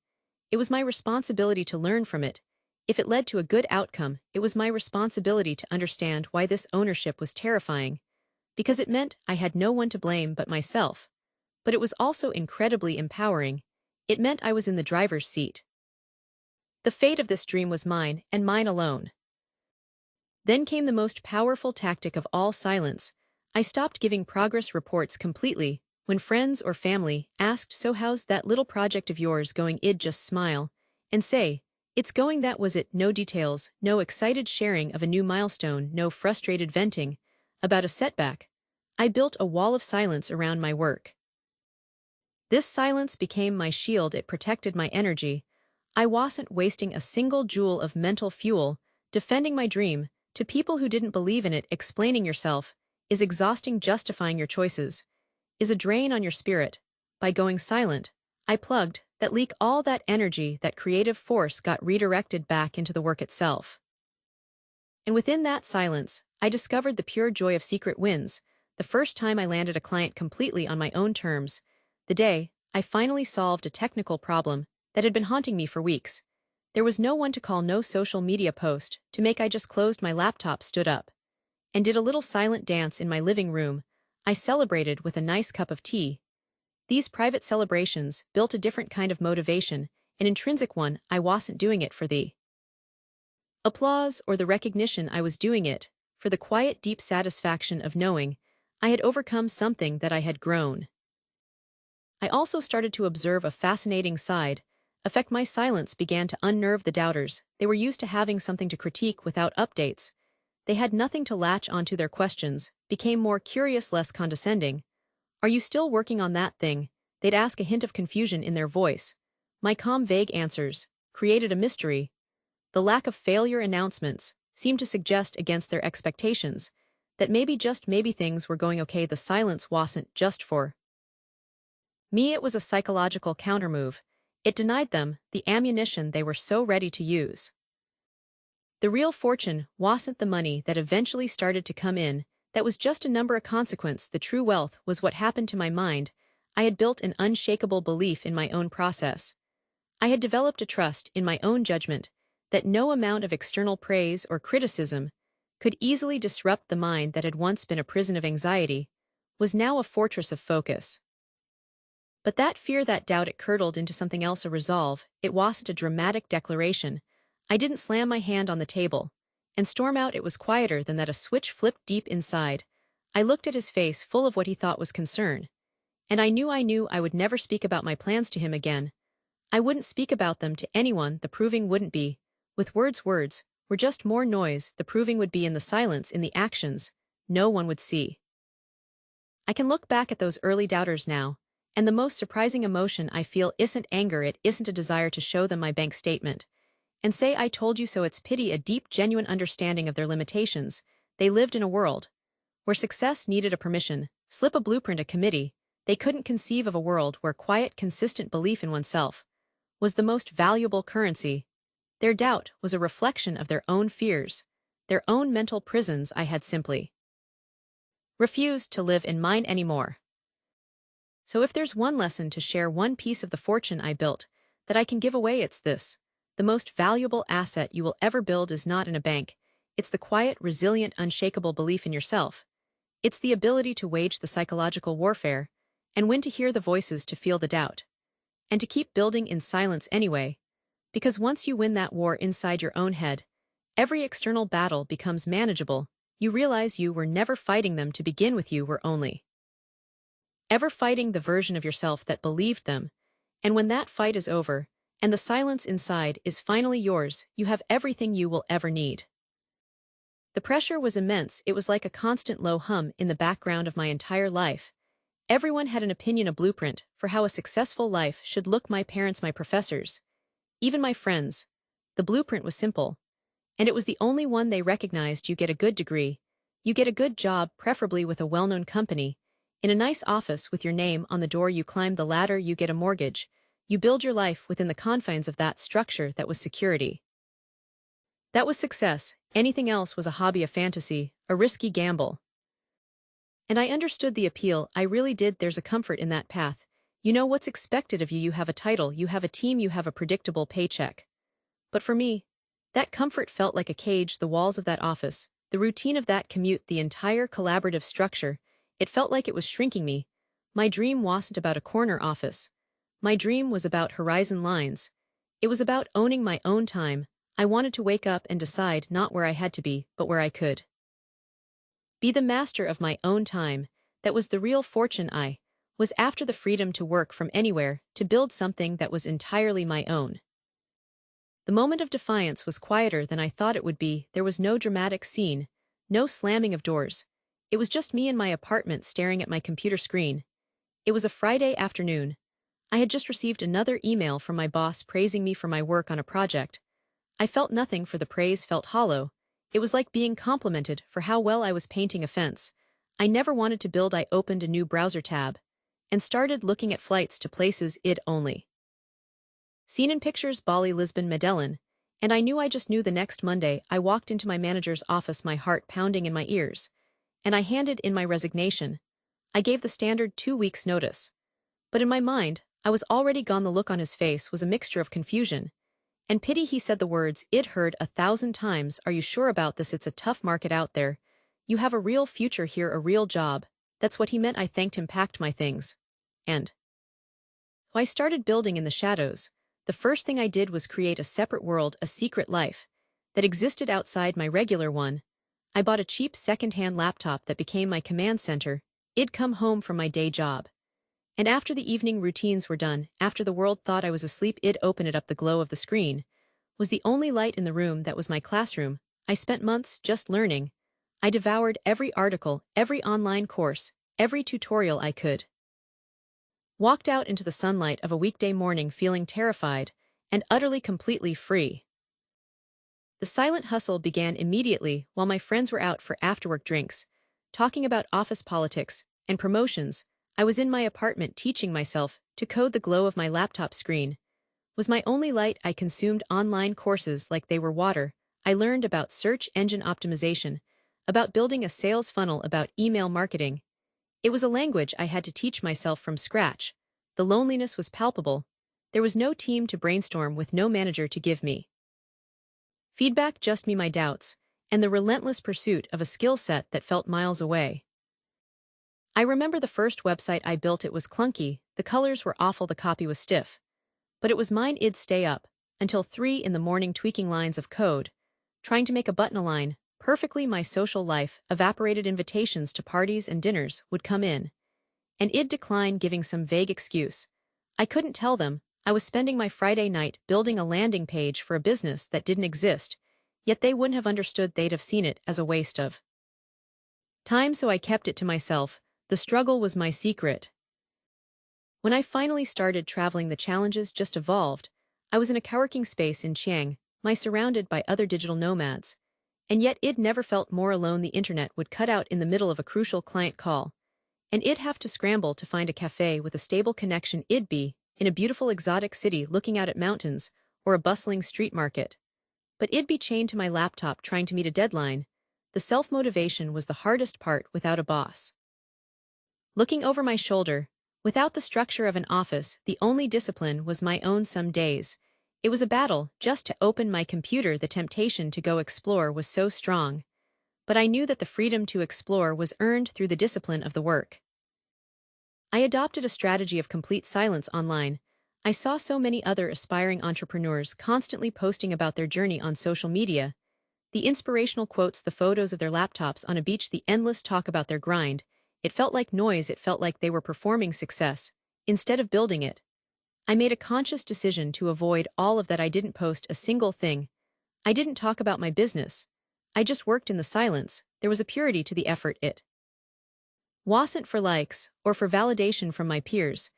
it was my responsibility to learn from it. If it led to a good outcome, it was my responsibility to understand why this ownership was terrifying, because it meant I had no one to blame but myself. But it was also incredibly empowering. It meant I was in the driver's seat. The fate of this dream was mine, and mine alone. Then came the most powerful tactic of all: silence. I stopped giving progress reports completely. When friends or family asked, "So how's that little project of yours going?" I'd just smile and say, "It's going." That was it. No details, no excited sharing of a new milestone, no frustrated venting about a setback. I built a wall of silence around my work. This silence became my shield. It protected my energy. I wasn't wasting a single joule of mental fuel defending my dream to people who didn't believe in it. Explaining yourself is exhausting. Justifying your choices is a drain on your spirit. By going silent, I plugged that leak. All that energy, that creative force, got redirected back into the work itself. And within that silence, I discovered the pure joy of secret wins. The first time I landed a client completely on my own terms, the day I finally solved a technical problem that had been haunting me for weeks. There was no one to call, no social media post to make. I just closed my laptop, stood up, and did a little silent dance in my living room. I celebrated with a nice cup of tea. These private celebrations built a different kind of motivation, an intrinsic one. I wasn't doing it for the applause or the recognition. I was doing it for the quiet, deep satisfaction of knowing I had overcome something, that I had grown. I also started to observe a fascinating side effect. My silence began to unnerve the doubters. They were used to having something to critique without updates. They had nothing to latch onto. Their questions became more curious, less condescending. "Are you still working on that thing?" they'd ask, a hint of confusion in their voice. My calm, vague answers created a mystery. The lack of failure announcements seemed to suggest, against their expectations, that maybe, just maybe, things were going okay. The silence wasn't just for me, it was a psychological countermove. It denied them the ammunition they were so ready to use. The real fortune wasn't the money that eventually started to come in. That was just a number, a consequence. The true wealth was what happened to my mind. I had built an unshakable belief in my own process. I had developed a trust in my own judgment that no amount of external praise or criticism could easily disrupt. The mind that had once been a prison of anxiety was now a fortress of focus. But that fear, that doubt, it curdled into something else, a resolve. It wasn't a dramatic declaration. I didn't slam my hand on the table and storm out. It was quieter than that. A switch flipped deep inside. I looked at his face, full of what he thought was concern. And I knew I would never speak about my plans to him again. I wouldn't speak about them to anyone. The proving wouldn't be with words. Words were just more noise. The proving would be in the silence, in the actions no one would see. I can look back at those early doubters now, and the most surprising emotion I feel isn't anger. It isn't a desire to show them my bank statement and say, "I told you so." It's pity, a deep, genuine understanding of their limitations. They lived in a world where success needed a permission slip, a blueprint, a committee. They couldn't conceive of a world where quiet, consistent belief in oneself was the most valuable currency. Their doubt was a reflection of their own fears, their own mental prisons. I had simply refused to live in mine anymore. So if there's one lesson to share, one piece of the fortune I built that I can give away, it's this: the most valuable asset you will ever build is not in a bank. It's the quiet, resilient, unshakable belief in yourself. It's the ability to wage the psychological warfare and when to hear the voices, to feel the doubt, and to keep building in silence anyway. Because once you win that war inside your own head, every external battle becomes manageable. You realize you were never fighting them to begin with. You were only ever fighting the version of yourself that believed them. And when that fight is over, and the silence inside is finally yours, you have everything you will ever need. The pressure was immense. It was like a constant low hum in the background of my entire life. Everyone had an opinion, a blueprint for how a successful life should look: my parents, my professors, even my friends. The blueprint was simple, and it was the only one they recognized. You get a good degree, you get a good job, preferably with a well-known company, in a nice office with your name on the door, you climb the ladder, you get a mortgage, you build your life within the confines of that structure. That was security. That was success. Anything else was a hobby, a fantasy, a risky gamble. And I understood the appeal, I really did. There's a comfort in that path. You know what's expected of you, you have a title, you have a team, you have a predictable paycheck. But for me, that comfort felt like a cage. The walls of that office, the routine of that commute, the entire collaborative structure, it felt like it was shrinking me. My dream wasn't about a corner office. My dream was about horizon lines. It was about owning my own time. I wanted to wake up and decide, not where I had to be, but where I could be the master of my own time. That was the real fortune I was after, the freedom to work from anywhere, to build something that was entirely my own. The moment of defiance was quieter than I thought it would be. There was no dramatic scene, no slamming of doors. It was just me in my apartment staring at my computer screen. It was a Friday afternoon. I had just received another email from my boss praising me for my work on a project. I felt nothing, for the praise felt hollow. It was like being complimented for how well I was painting a fence I never wanted to build. I opened a new browser tab and started looking at flights to places I'd only seen in pictures: Bali, Lisbon, Medellin, and I knew, I just knew, the next Monday I walked into my manager's office, my heart pounding in my ears, and I handed in my resignation. I gave the standard 2 weeks notice. But in my mind, I was already gone. The look on his face was a mixture of confusion and pity. He said the words I'd heard 1,000 times: "Are you sure about this? It's a tough market out there. You have a real future here, a real job." That's what he meant. I thanked him, packed my things, and I started building in the shadows. The first thing I did was create a separate world, a secret life that existed outside my regular one. I bought a cheap second-hand laptop that became my command center. I'd come home from my day job, and after the evening routines were done, after the world thought I was asleep, I'd open it up. The glow of the screen was the only light in the room. That was my classroom. I spent months just learning. I devoured every article, every online course, every tutorial I could. Walked out into the sunlight of a weekday morning feeling terrified and utterly, completely free. The silent hustle began immediately while my friends were out for after-work drinks, talking about office politics and promotions. I was in my apartment teaching myself to code. The glow of my laptop screen was my only light. I consumed online courses like they were water. I learned about search engine optimization, about building a sales funnel, about email marketing. It was a language I had to teach myself from scratch. The loneliness was palpable. There was no team to brainstorm with, no manager to give me feedback, just me, my doubts, and the relentless pursuit of a skill set that felt miles away. I remember the first website I built. It was clunky, the colors were awful, the copy was stiff. But it was mine. I'd stay up until 3 in the morning tweaking lines of code, trying to make a button align perfectly. My social life evaporated. Invitations to parties and dinners would come in, and I'd decline, giving some vague excuse. I couldn't tell them I was spending my Friday night building a landing page for a business that didn't exist, yet they wouldn't have understood. They'd have seen it as a waste of time, so I kept it to myself. The struggle was my secret. When I finally started traveling, the challenges just evolved. I was in a coworking space in Chiang, surrounded by other digital nomads, and yet I'd never felt more alone. The internet would cut out in the middle of a crucial client call, and I'd have to scramble to find a cafe with a stable connection. I'd be in a beautiful exotic city looking out at mountains or a bustling street market, but I'd be chained to my laptop trying to meet a deadline. The self-motivation was the hardest part. Without a boss looking over my shoulder, without the structure of an office, the only discipline was my own. Some days it was a battle just to open my computer. The temptation to go explore was so strong, but I knew that the freedom to explore was earned through the discipline of the work. I adopted a strategy of complete silence online. I saw so many other aspiring entrepreneurs constantly posting about their journey on social media, the inspirational quotes, the photos of their laptops on a beach, the endless talk about their grind. It felt like noise. It felt like they were performing success instead of building it. I made a conscious decision to avoid all of that. I didn't post a single thing. I didn't talk about my business. I just worked in the silence. There was a purity to the effort. It wasn't for likes or for validation from my peers.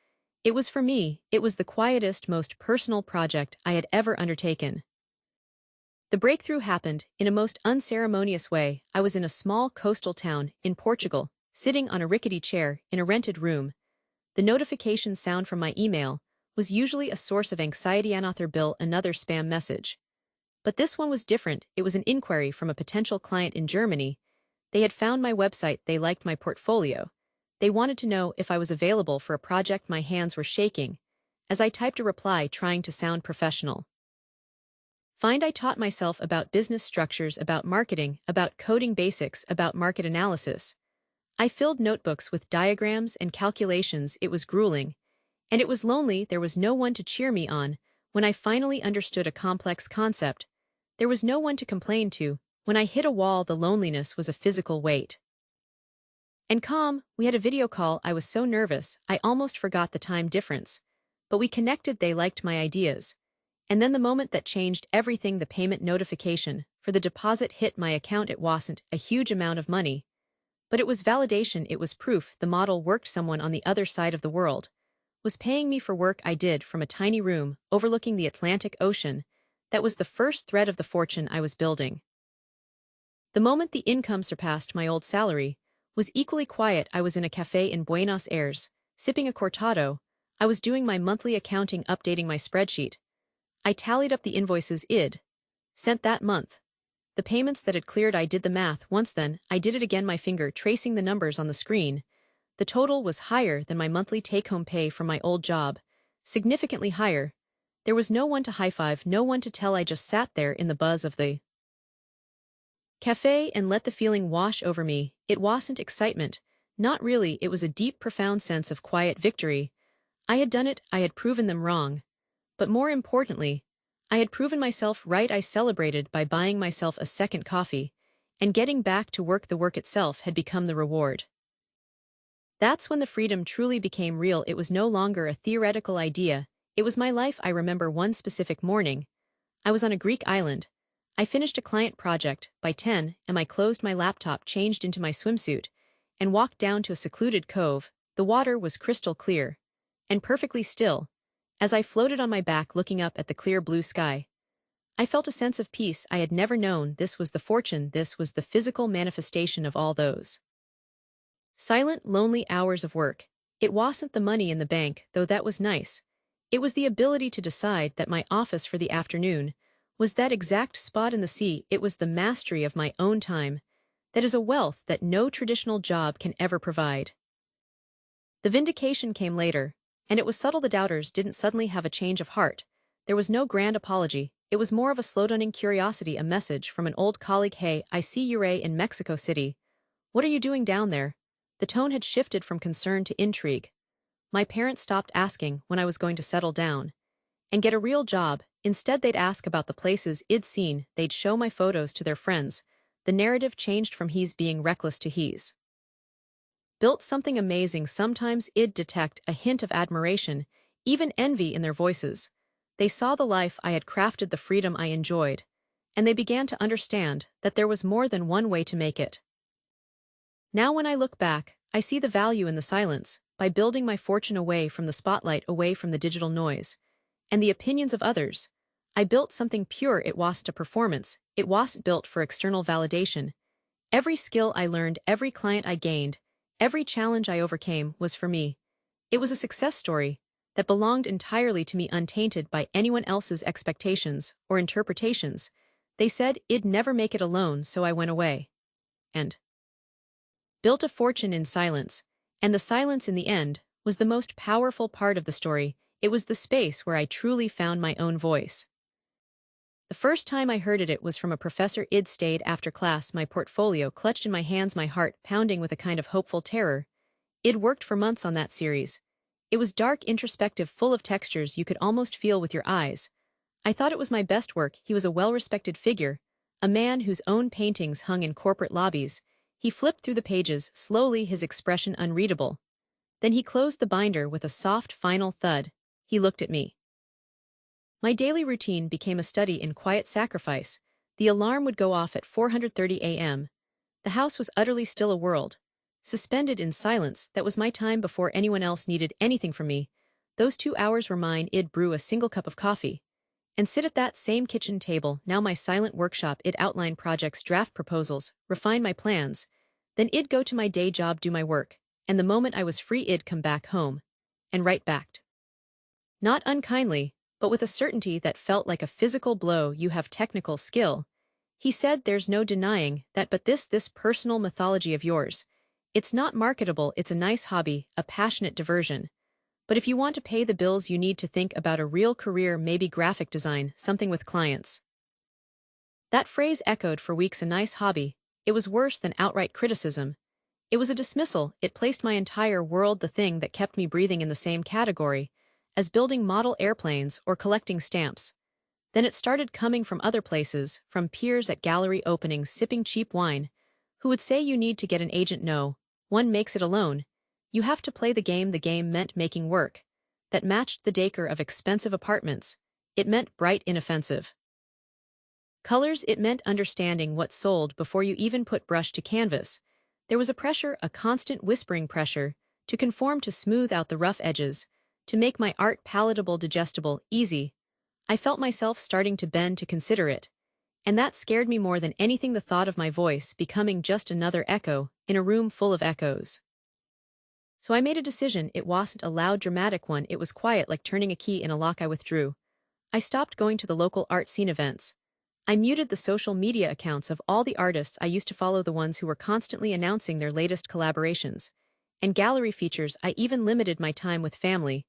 It was for me. It was the quietest, most personal project I had ever undertaken. The breakthrough happened in a most unceremonious way. I was in a small coastal town in Portugal, sitting on a rickety chair in a rented room. The notification sound from my email was usually a source of anxiety. Another bill, another spam message. But this one was different. It was an inquiry from a potential client in Germany. They had found my website, they liked my portfolio. They wanted to know if I was available for a project. My hands were shaking as I typed a reply trying to sound professional. I taught myself about business structures, about marketing, about coding basics, about market analysis. I filled notebooks with diagrams and calculations. It was grueling. And it was lonely. There was no one to cheer me on. When I finally understood a complex concept, there was no one to complain to. When I hit a wall, the loneliness was a physical weight. And calm, we had a video call. I was so nervous, I almost forgot the time difference. But we connected. They liked my ideas. And then the moment that changed everything, the payment notification for the deposit hit my account. It wasn't a huge amount of money, but it was validation. It was proof the model worked. Someone on the other side of the world was paying me for work I did from a tiny room overlooking the Atlantic Ocean. That was the first thread of the fortune I was building. The moment the income surpassed my old salary was equally quiet. I was in a cafe in Buenos Aires, sipping a cortado. I was doing my monthly accounting, updating my spreadsheet. I tallied up the invoices I'd sent that month. The payments that had cleared. I did the math once, then I did it again, my finger tracing the numbers on the screen. The total was higher than my monthly take-home pay from my old job, significantly higher. There was no one to high-five, no one to tell. I just sat there in the buzz of the cafe and let the feeling wash over me. It wasn't excitement. Not really. It was a deep, profound sense of quiet victory. I had done it. I had proven them wrong. But more importantly, I had proven myself right. I celebrated by buying myself a second coffee, and getting back to work. The work itself had become the reward. That's when the freedom truly became real. It was no longer a theoretical idea. It was my life. I remember one specific morning. I was on a Greek island. I finished a client project by 10 and I closed my laptop, changed into my swimsuit, and walked down to a secluded cove. The water was crystal clear and perfectly still. As I floated on my back looking up at the clear blue sky, I felt a sense of peace I had never known. This was the fortune. This was the physical manifestation of all those silent, lonely hours of work. It wasn't the money in the bank, though that was nice. It was the ability to decide that my office for the afternoon was that exact spot in the sea. It was the mastery of my own time. That is a wealth that no traditional job can ever provide. The vindication came later, and it was subtle. The doubters didn't suddenly have a change of heart. There was no grand apology. It was more of a slow-dawning curiosity, a message from an old colleague. Hey, I see you're in Mexico City. What are you doing down there? The tone had shifted from concern to intrigue. My parents stopped asking when I was going to settle down and get a real job. Instead, they'd ask about the places I'd seen. They'd show my photos to their friends. The narrative changed from he's being reckless to he's built something amazing. Sometimes I'd detect a hint of admiration, even envy in their voices. They saw the life I had crafted, the freedom I enjoyed, and they began to understand that there was more than one way to make it. Now when I look back, I see the value in the silence. By building my fortune away from the spotlight, away from the digital noise and the opinions of others, I built something pure. It wasn't a performance. It wasn't built for external validation. Every skill I learned, every client I gained, every challenge I overcame was for me. It was a success story that belonged entirely to me, untainted by anyone else's expectations or interpretations. They said I'd never make it alone, so I went away and built a fortune in silence. And the silence in the end was the most powerful part of the story. It was the space where I truly found my own voice. The first time I heard it was from a professor. I'd stayed after class, my portfolio clutched in my hands, my heart pounding with a kind of hopeful terror. I'd worked for months on that series. It was dark, introspective, full of textures you could almost feel with your eyes. I thought it was my best work. He was a well-respected figure, a man whose own paintings hung in corporate lobbies. He flipped through the pages, slowly, his expression unreadable. Then he closed the binder with a soft, final thud. He looked at me. My daily routine became a study in quiet sacrifice. The alarm would go off at 4:30 a.m. The house was utterly still, a world, suspended in silence. That was my time before anyone else needed anything from me. Those 2 hours were mine. I'd brew a single cup of coffee and sit at that same kitchen table, now my silent workshop. I'd outline projects, draft proposals, refine my plans. Then I'd go to my day job, do my work, and the moment I was free I'd come back home and write back. Not unkindly, but with a certainty that felt like a physical blow. You have technical skill, he said, there's no denying that, but this personal mythology of yours, it's not marketable. It's a nice hobby, a passionate diversion. But if you want to pay the bills, you need to think about a real career, maybe graphic design, something with clients. That phrase echoed for weeks. A nice hobby. It was worse than outright criticism. It was a dismissal. It placed my entire world, the thing that kept me breathing, in the same category as building model airplanes or collecting stamps. Then it started coming from other places, from peers at gallery openings sipping cheap wine, who would say you need to get an agent. No, one makes it alone. You have to play the game. The game meant making work that matched the decor of expensive apartments. It meant bright, inoffensive colors. It meant understanding what sold before you even put brush to canvas. There was a pressure, a constant whispering pressure, to conform, to smooth out the rough edges, to make my art palatable, digestible, easy. I felt myself starting to bend, to consider it. And that scared me more than anything, the thought of my voice becoming just another echo in a room full of echoes. So I made a decision. It wasn't a loud, dramatic one. It was quiet, like turning a key in a lock. I withdrew. I stopped going to the local art scene events. I muted the social media accounts of all the artists I used to follow, the ones who were constantly announcing their latest collaborations and gallery features. I even limited my time with family,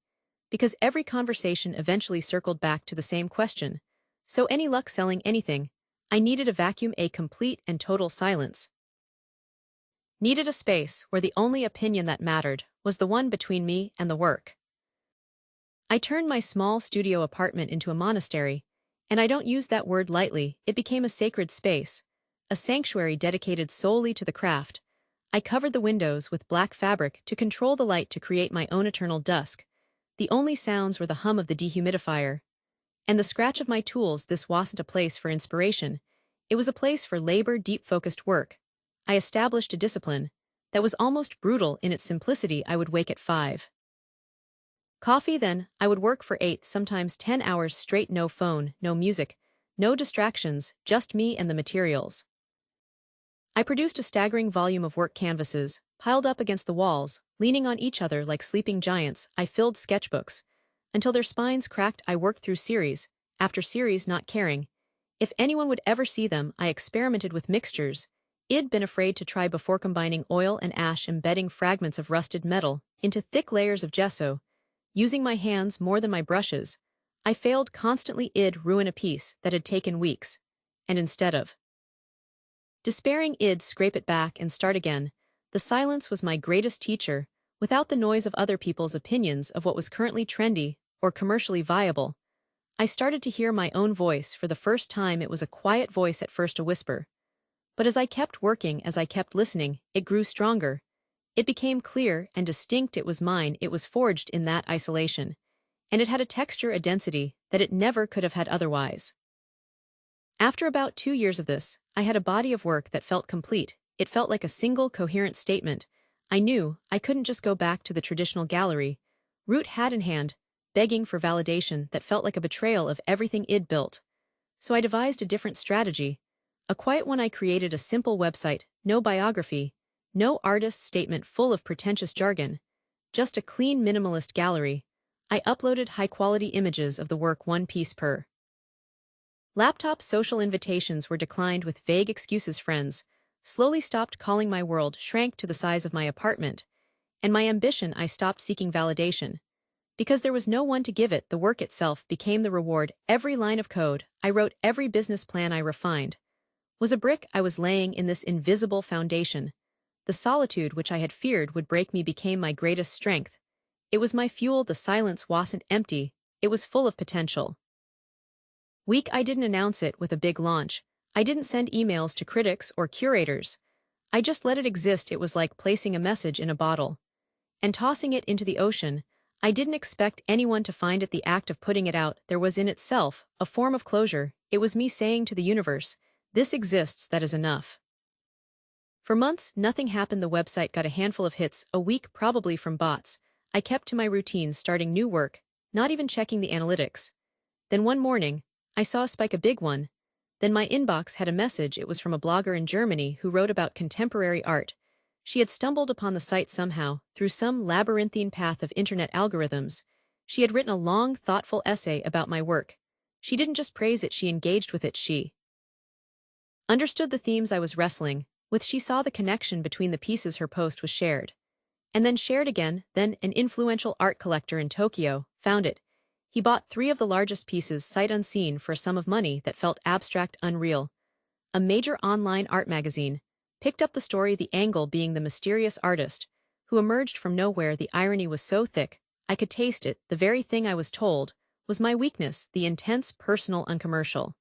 because every conversation eventually circled back to the same question. So, any luck selling anything? I needed a vacuum, a complete and total silence. Needed a space where the only opinion that mattered was the one between me and the work. I turned my small studio apartment into a monastery, and I don't use that word lightly. It became a sacred space, a sanctuary dedicated solely to the craft. I covered the windows with black fabric to control the light, to create my own eternal dusk. The only sounds were the hum of the dehumidifier and the scratch of my tools. This wasn't a place for inspiration. It was a place for labor, deep, focused work. I established a discipline that was almost brutal in its simplicity. I would wake at 5. Coffee, then I would work for 8, sometimes 10 hours straight. No phone, no music, no distractions, just me and the materials. I produced a staggering volume of work canvases, piled up against the walls, leaning on each other like sleeping giants. I filled sketchbooks until their spines cracked. I worked through series after series, not caring if anyone would ever see them. I experimented with mixtures I'd been afraid to try before, combining oil and ash, embedding fragments of rusted metal into thick layers of gesso, using my hands more than my brushes. I failed constantly. I'd ruin a piece that had taken weeks, and instead of despairing, I'd scrape it back and start again. The silence was my greatest teacher. Without the noise of other people's opinions of what was currently trendy or commercially viable, I started to hear my own voice for the first time. It was a quiet voice, at first a whisper. But as I kept working, as I kept listening, it grew stronger. It became clear and distinct. It was mine. It was forged in that isolation. And it had a texture, a density, that it never could have had otherwise. After about 2 years of this, I had a body of work that felt complete. It felt like a single, coherent statement. I knew I couldn't just go back to the traditional gallery, route hat in hand, begging for validation. That felt like a betrayal of everything I'd built. So I devised a different strategy. A quiet one. I created a simple website, no biography, no artist statement full of pretentious jargon, just a clean, minimalist gallery. I uploaded high-quality images of the work, one piece per laptop. Social invitations were declined with vague excuses. Friends slowly stopped calling. My world shrank to the size of my apartment. And my ambition, I stopped seeking validation. Because there was no one to give it, the work itself became the reward. Every line of code I wrote, every business plan I refined, was a brick I was laying in this invisible foundation. The solitude which I had feared would break me became my greatest strength. It was my fuel. The silence wasn't empty, it was full of potential. Weak. I didn't announce it with a big launch. I didn't send emails to critics or curators. I just let it exist. It was like placing a message in a bottle and tossing it into the ocean. I didn't expect anyone to find it. The act of putting it out there was in itself a form of closure. It was me saying to the universe, This exists, that is enough. For months, nothing happened. The website got a handful of hits, a week probably from bots. I kept to my routine, starting new work, not even checking the analytics. Then one morning, I saw a spike, a big one. Then my inbox had a message. It was from a blogger in Germany who wrote about contemporary art. She had stumbled upon the site somehow, through some labyrinthine path of internet algorithms. She had written a long, thoughtful essay about my work. She didn't just praise it, she engaged with it. She understood the themes I was wrestling with. She saw the connection between the pieces. Her post was shared. And then shared again. Then an influential art collector in Tokyo found it. He bought 3 of the largest pieces, sight unseen, for a sum of money that felt abstract, unreal. A major online art magazine picked up the story, the angle being the mysterious artist who emerged from nowhere. The irony was so thick, I could taste it. The very thing I was told was my weakness, the intense, personal, uncommercial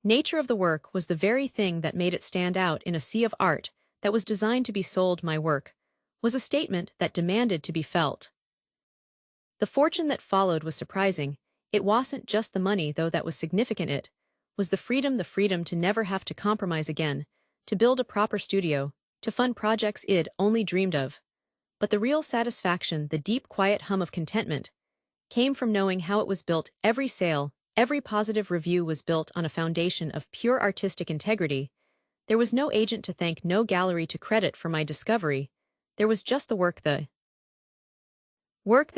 nature of the work was the very thing that made it stand out in a sea of art that was designed to be sold. My work was a statement that demanded to be felt. The fortune that followed was surprising. It wasn't just the money, though, that was significant. It was the freedom to never have to compromise again, to build a proper studio, to fund projects I'd only dreamed of. But the real satisfaction, the deep, quiet hum of contentment, came from knowing how it was built. Every sale, every positive review was built on a foundation of pure artistic integrity. There was no agent to thank, no gallery to credit for my discovery. There was just the work that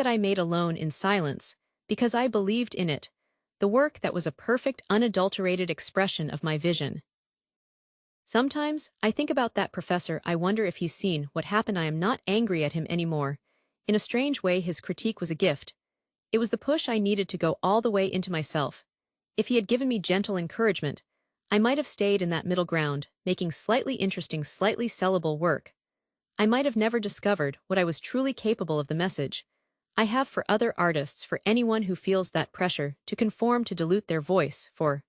I made alone in silence, because I believed in it, the work that was a perfect, unadulterated expression of my vision. Sometimes, I think about that professor. I wonder if he's seen what happened. I am not angry at him anymore. In a strange way, his critique was a gift. It was the push I needed to go all the way into myself. If he had given me gentle encouragement, I might have stayed in that middle ground, making slightly interesting, slightly sellable work. I might have never discovered what I was truly capable of. The message I have for other artists, for anyone who feels that pressure to conform, to dilute their voice for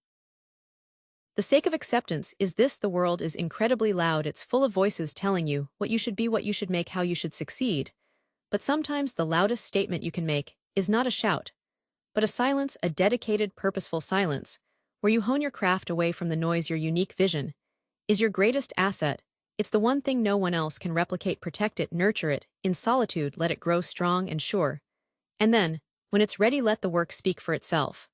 the sake of acceptance, is this: the world is incredibly loud. It's full of voices telling you what you should be, what you should make, how you should succeed. But sometimes the loudest statement you can make is not a shout, but a silence, a dedicated, purposeful silence, where you hone your craft away from the noise. Your unique vision is your greatest asset. It's the one thing no one else can replicate. Protect it, nurture it, in solitude let it grow strong and sure. And then, when it's ready, let the work speak for itself.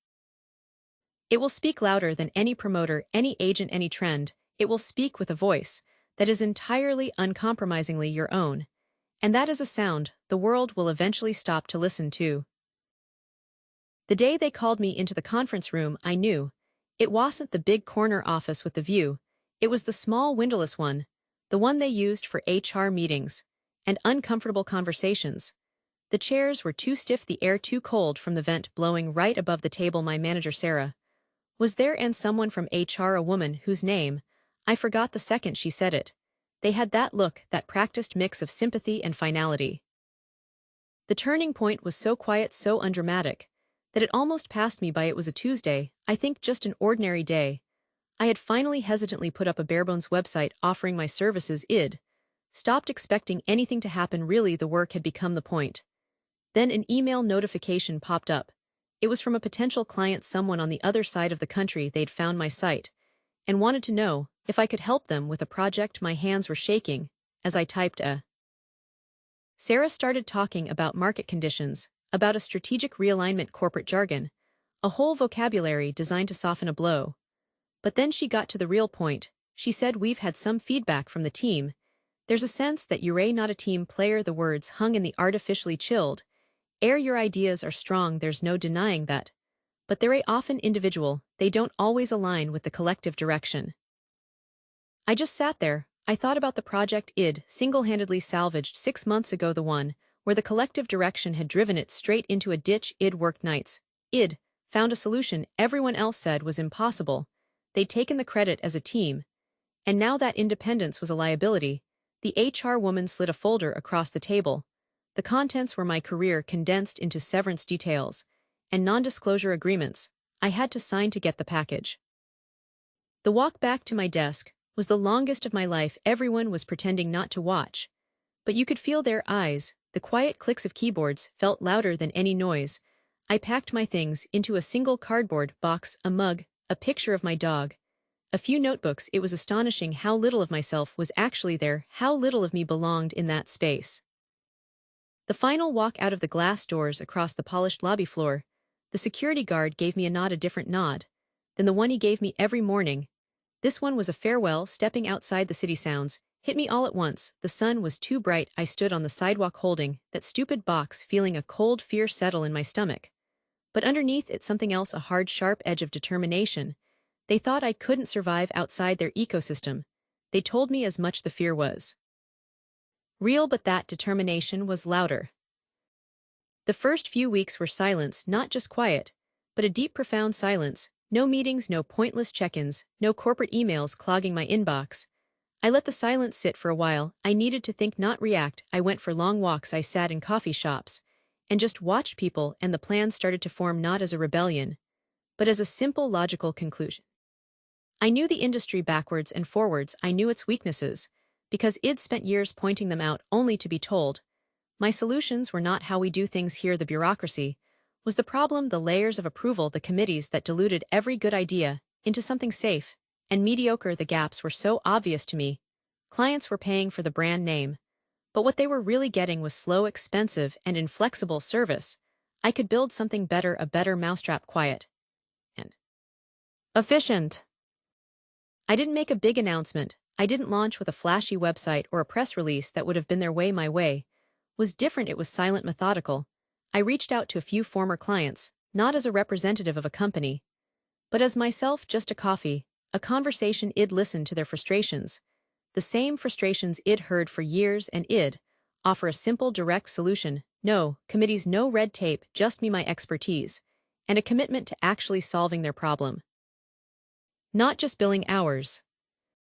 It will speak louder than any promoter, any agent, any trend. It will speak with a voice that is entirely, uncompromisingly your own. And that is a sound the world will eventually stop to listen to. The day they called me into the conference room, I knew. It wasn't the big corner office with the view. It was the small windowless one, the one they used for HR meetings and uncomfortable conversations. The chairs were too stiff, the air too cold from the vent blowing right above the table. My manager, Sarah, was there, and someone from HR, a woman whose name I forgot the second she said it. They had that look, that practiced mix of sympathy and finality. The turning point was so quiet, so undramatic, that it almost passed me by. It was a Tuesday, I think, just an ordinary day. I had finally hesitantly put up a barebones website offering my services. I'd stopped expecting anything to happen. Really, the work had become the point. Then an email notification popped up. It was from a potential client, someone on the other side of the country. They'd found my site and wanted to know if I could help them with a project. My hands were shaking as I typed Sarah started talking about market conditions, about a strategic realignment, corporate jargon, a whole vocabulary designed to soften a blow. But then she got to the real point. She said, "We've had some feedback from the team. There's a sense that you're not a team player." The words hung in the artificially chilled air. "Your ideas are strong, there's no denying that. But they're often individual, they don't always align with the collective direction." I just sat there. I thought about the project I'd single-handedly salvaged 6 months ago, the one where the collective direction had driven it straight into a ditch. I'd worked nights. I'd found a solution everyone else said was impossible. They'd taken the credit as a team. And now that independence was a liability. The HR woman slid a folder across the table. The contents were my career condensed into severance details and non-disclosure agreements I had to sign to get the package. The walk back to my desk was the longest of my life. Everyone was pretending not to watch, but you could feel their eyes. The quiet clicks of keyboards felt louder than any noise. I packed my things into a single cardboard box, a mug, a picture of my dog, A few notebooks. It was astonishing how little of myself was actually there, how little of me belonged in that space. The final walk out of the glass doors across the polished lobby floor, the security guard gave me a nod, a different nod than the one he gave me every morning. This one was a farewell. Stepping outside, the city sounds hit me all at once. The sun was too bright. I stood on the sidewalk holding that stupid box, feeling a cold fear settle in my stomach. But underneath it something else, a hard, sharp edge of determination. They thought I couldn't survive outside their ecosystem. They told me as much. The fear was real, but that determination was louder. The first few weeks were silence, not just quiet, but a deep, profound silence. No meetings, no pointless check-ins, no corporate emails clogging my inbox. I let the silence sit for a while. I needed to think, not react. I went for long walks. I sat in coffee shops and just watched people, and the plan started to form, not as a rebellion, but as a simple, logical conclusion. I knew the industry backwards and forwards. I knew its weaknesses, because I'd spent years pointing them out, only to be told my solutions were not how we do things here. The bureaucracy was the problem, the layers of approval, the committees that diluted every good idea into something safe and mediocre. The gaps were so obvious to me. Clients were paying for the brand name, but what they were really getting was slow, expensive, and inflexible service. I could build something better, a better mousetrap, quiet and efficient. I didn't make a big announcement. I didn't launch with a flashy website or a press release that would have been their way. My way was different. It was silent, methodical. I reached out to a few former clients, not as a representative of a company, but as myself, just a coffee, a conversation. I'd listen to their frustrations, the same frustrations I'd heard for years, and I'd offer a simple, direct solution. No committees, no red tape, just me, my expertise, and a commitment to actually solving their problem. Not just billing hours.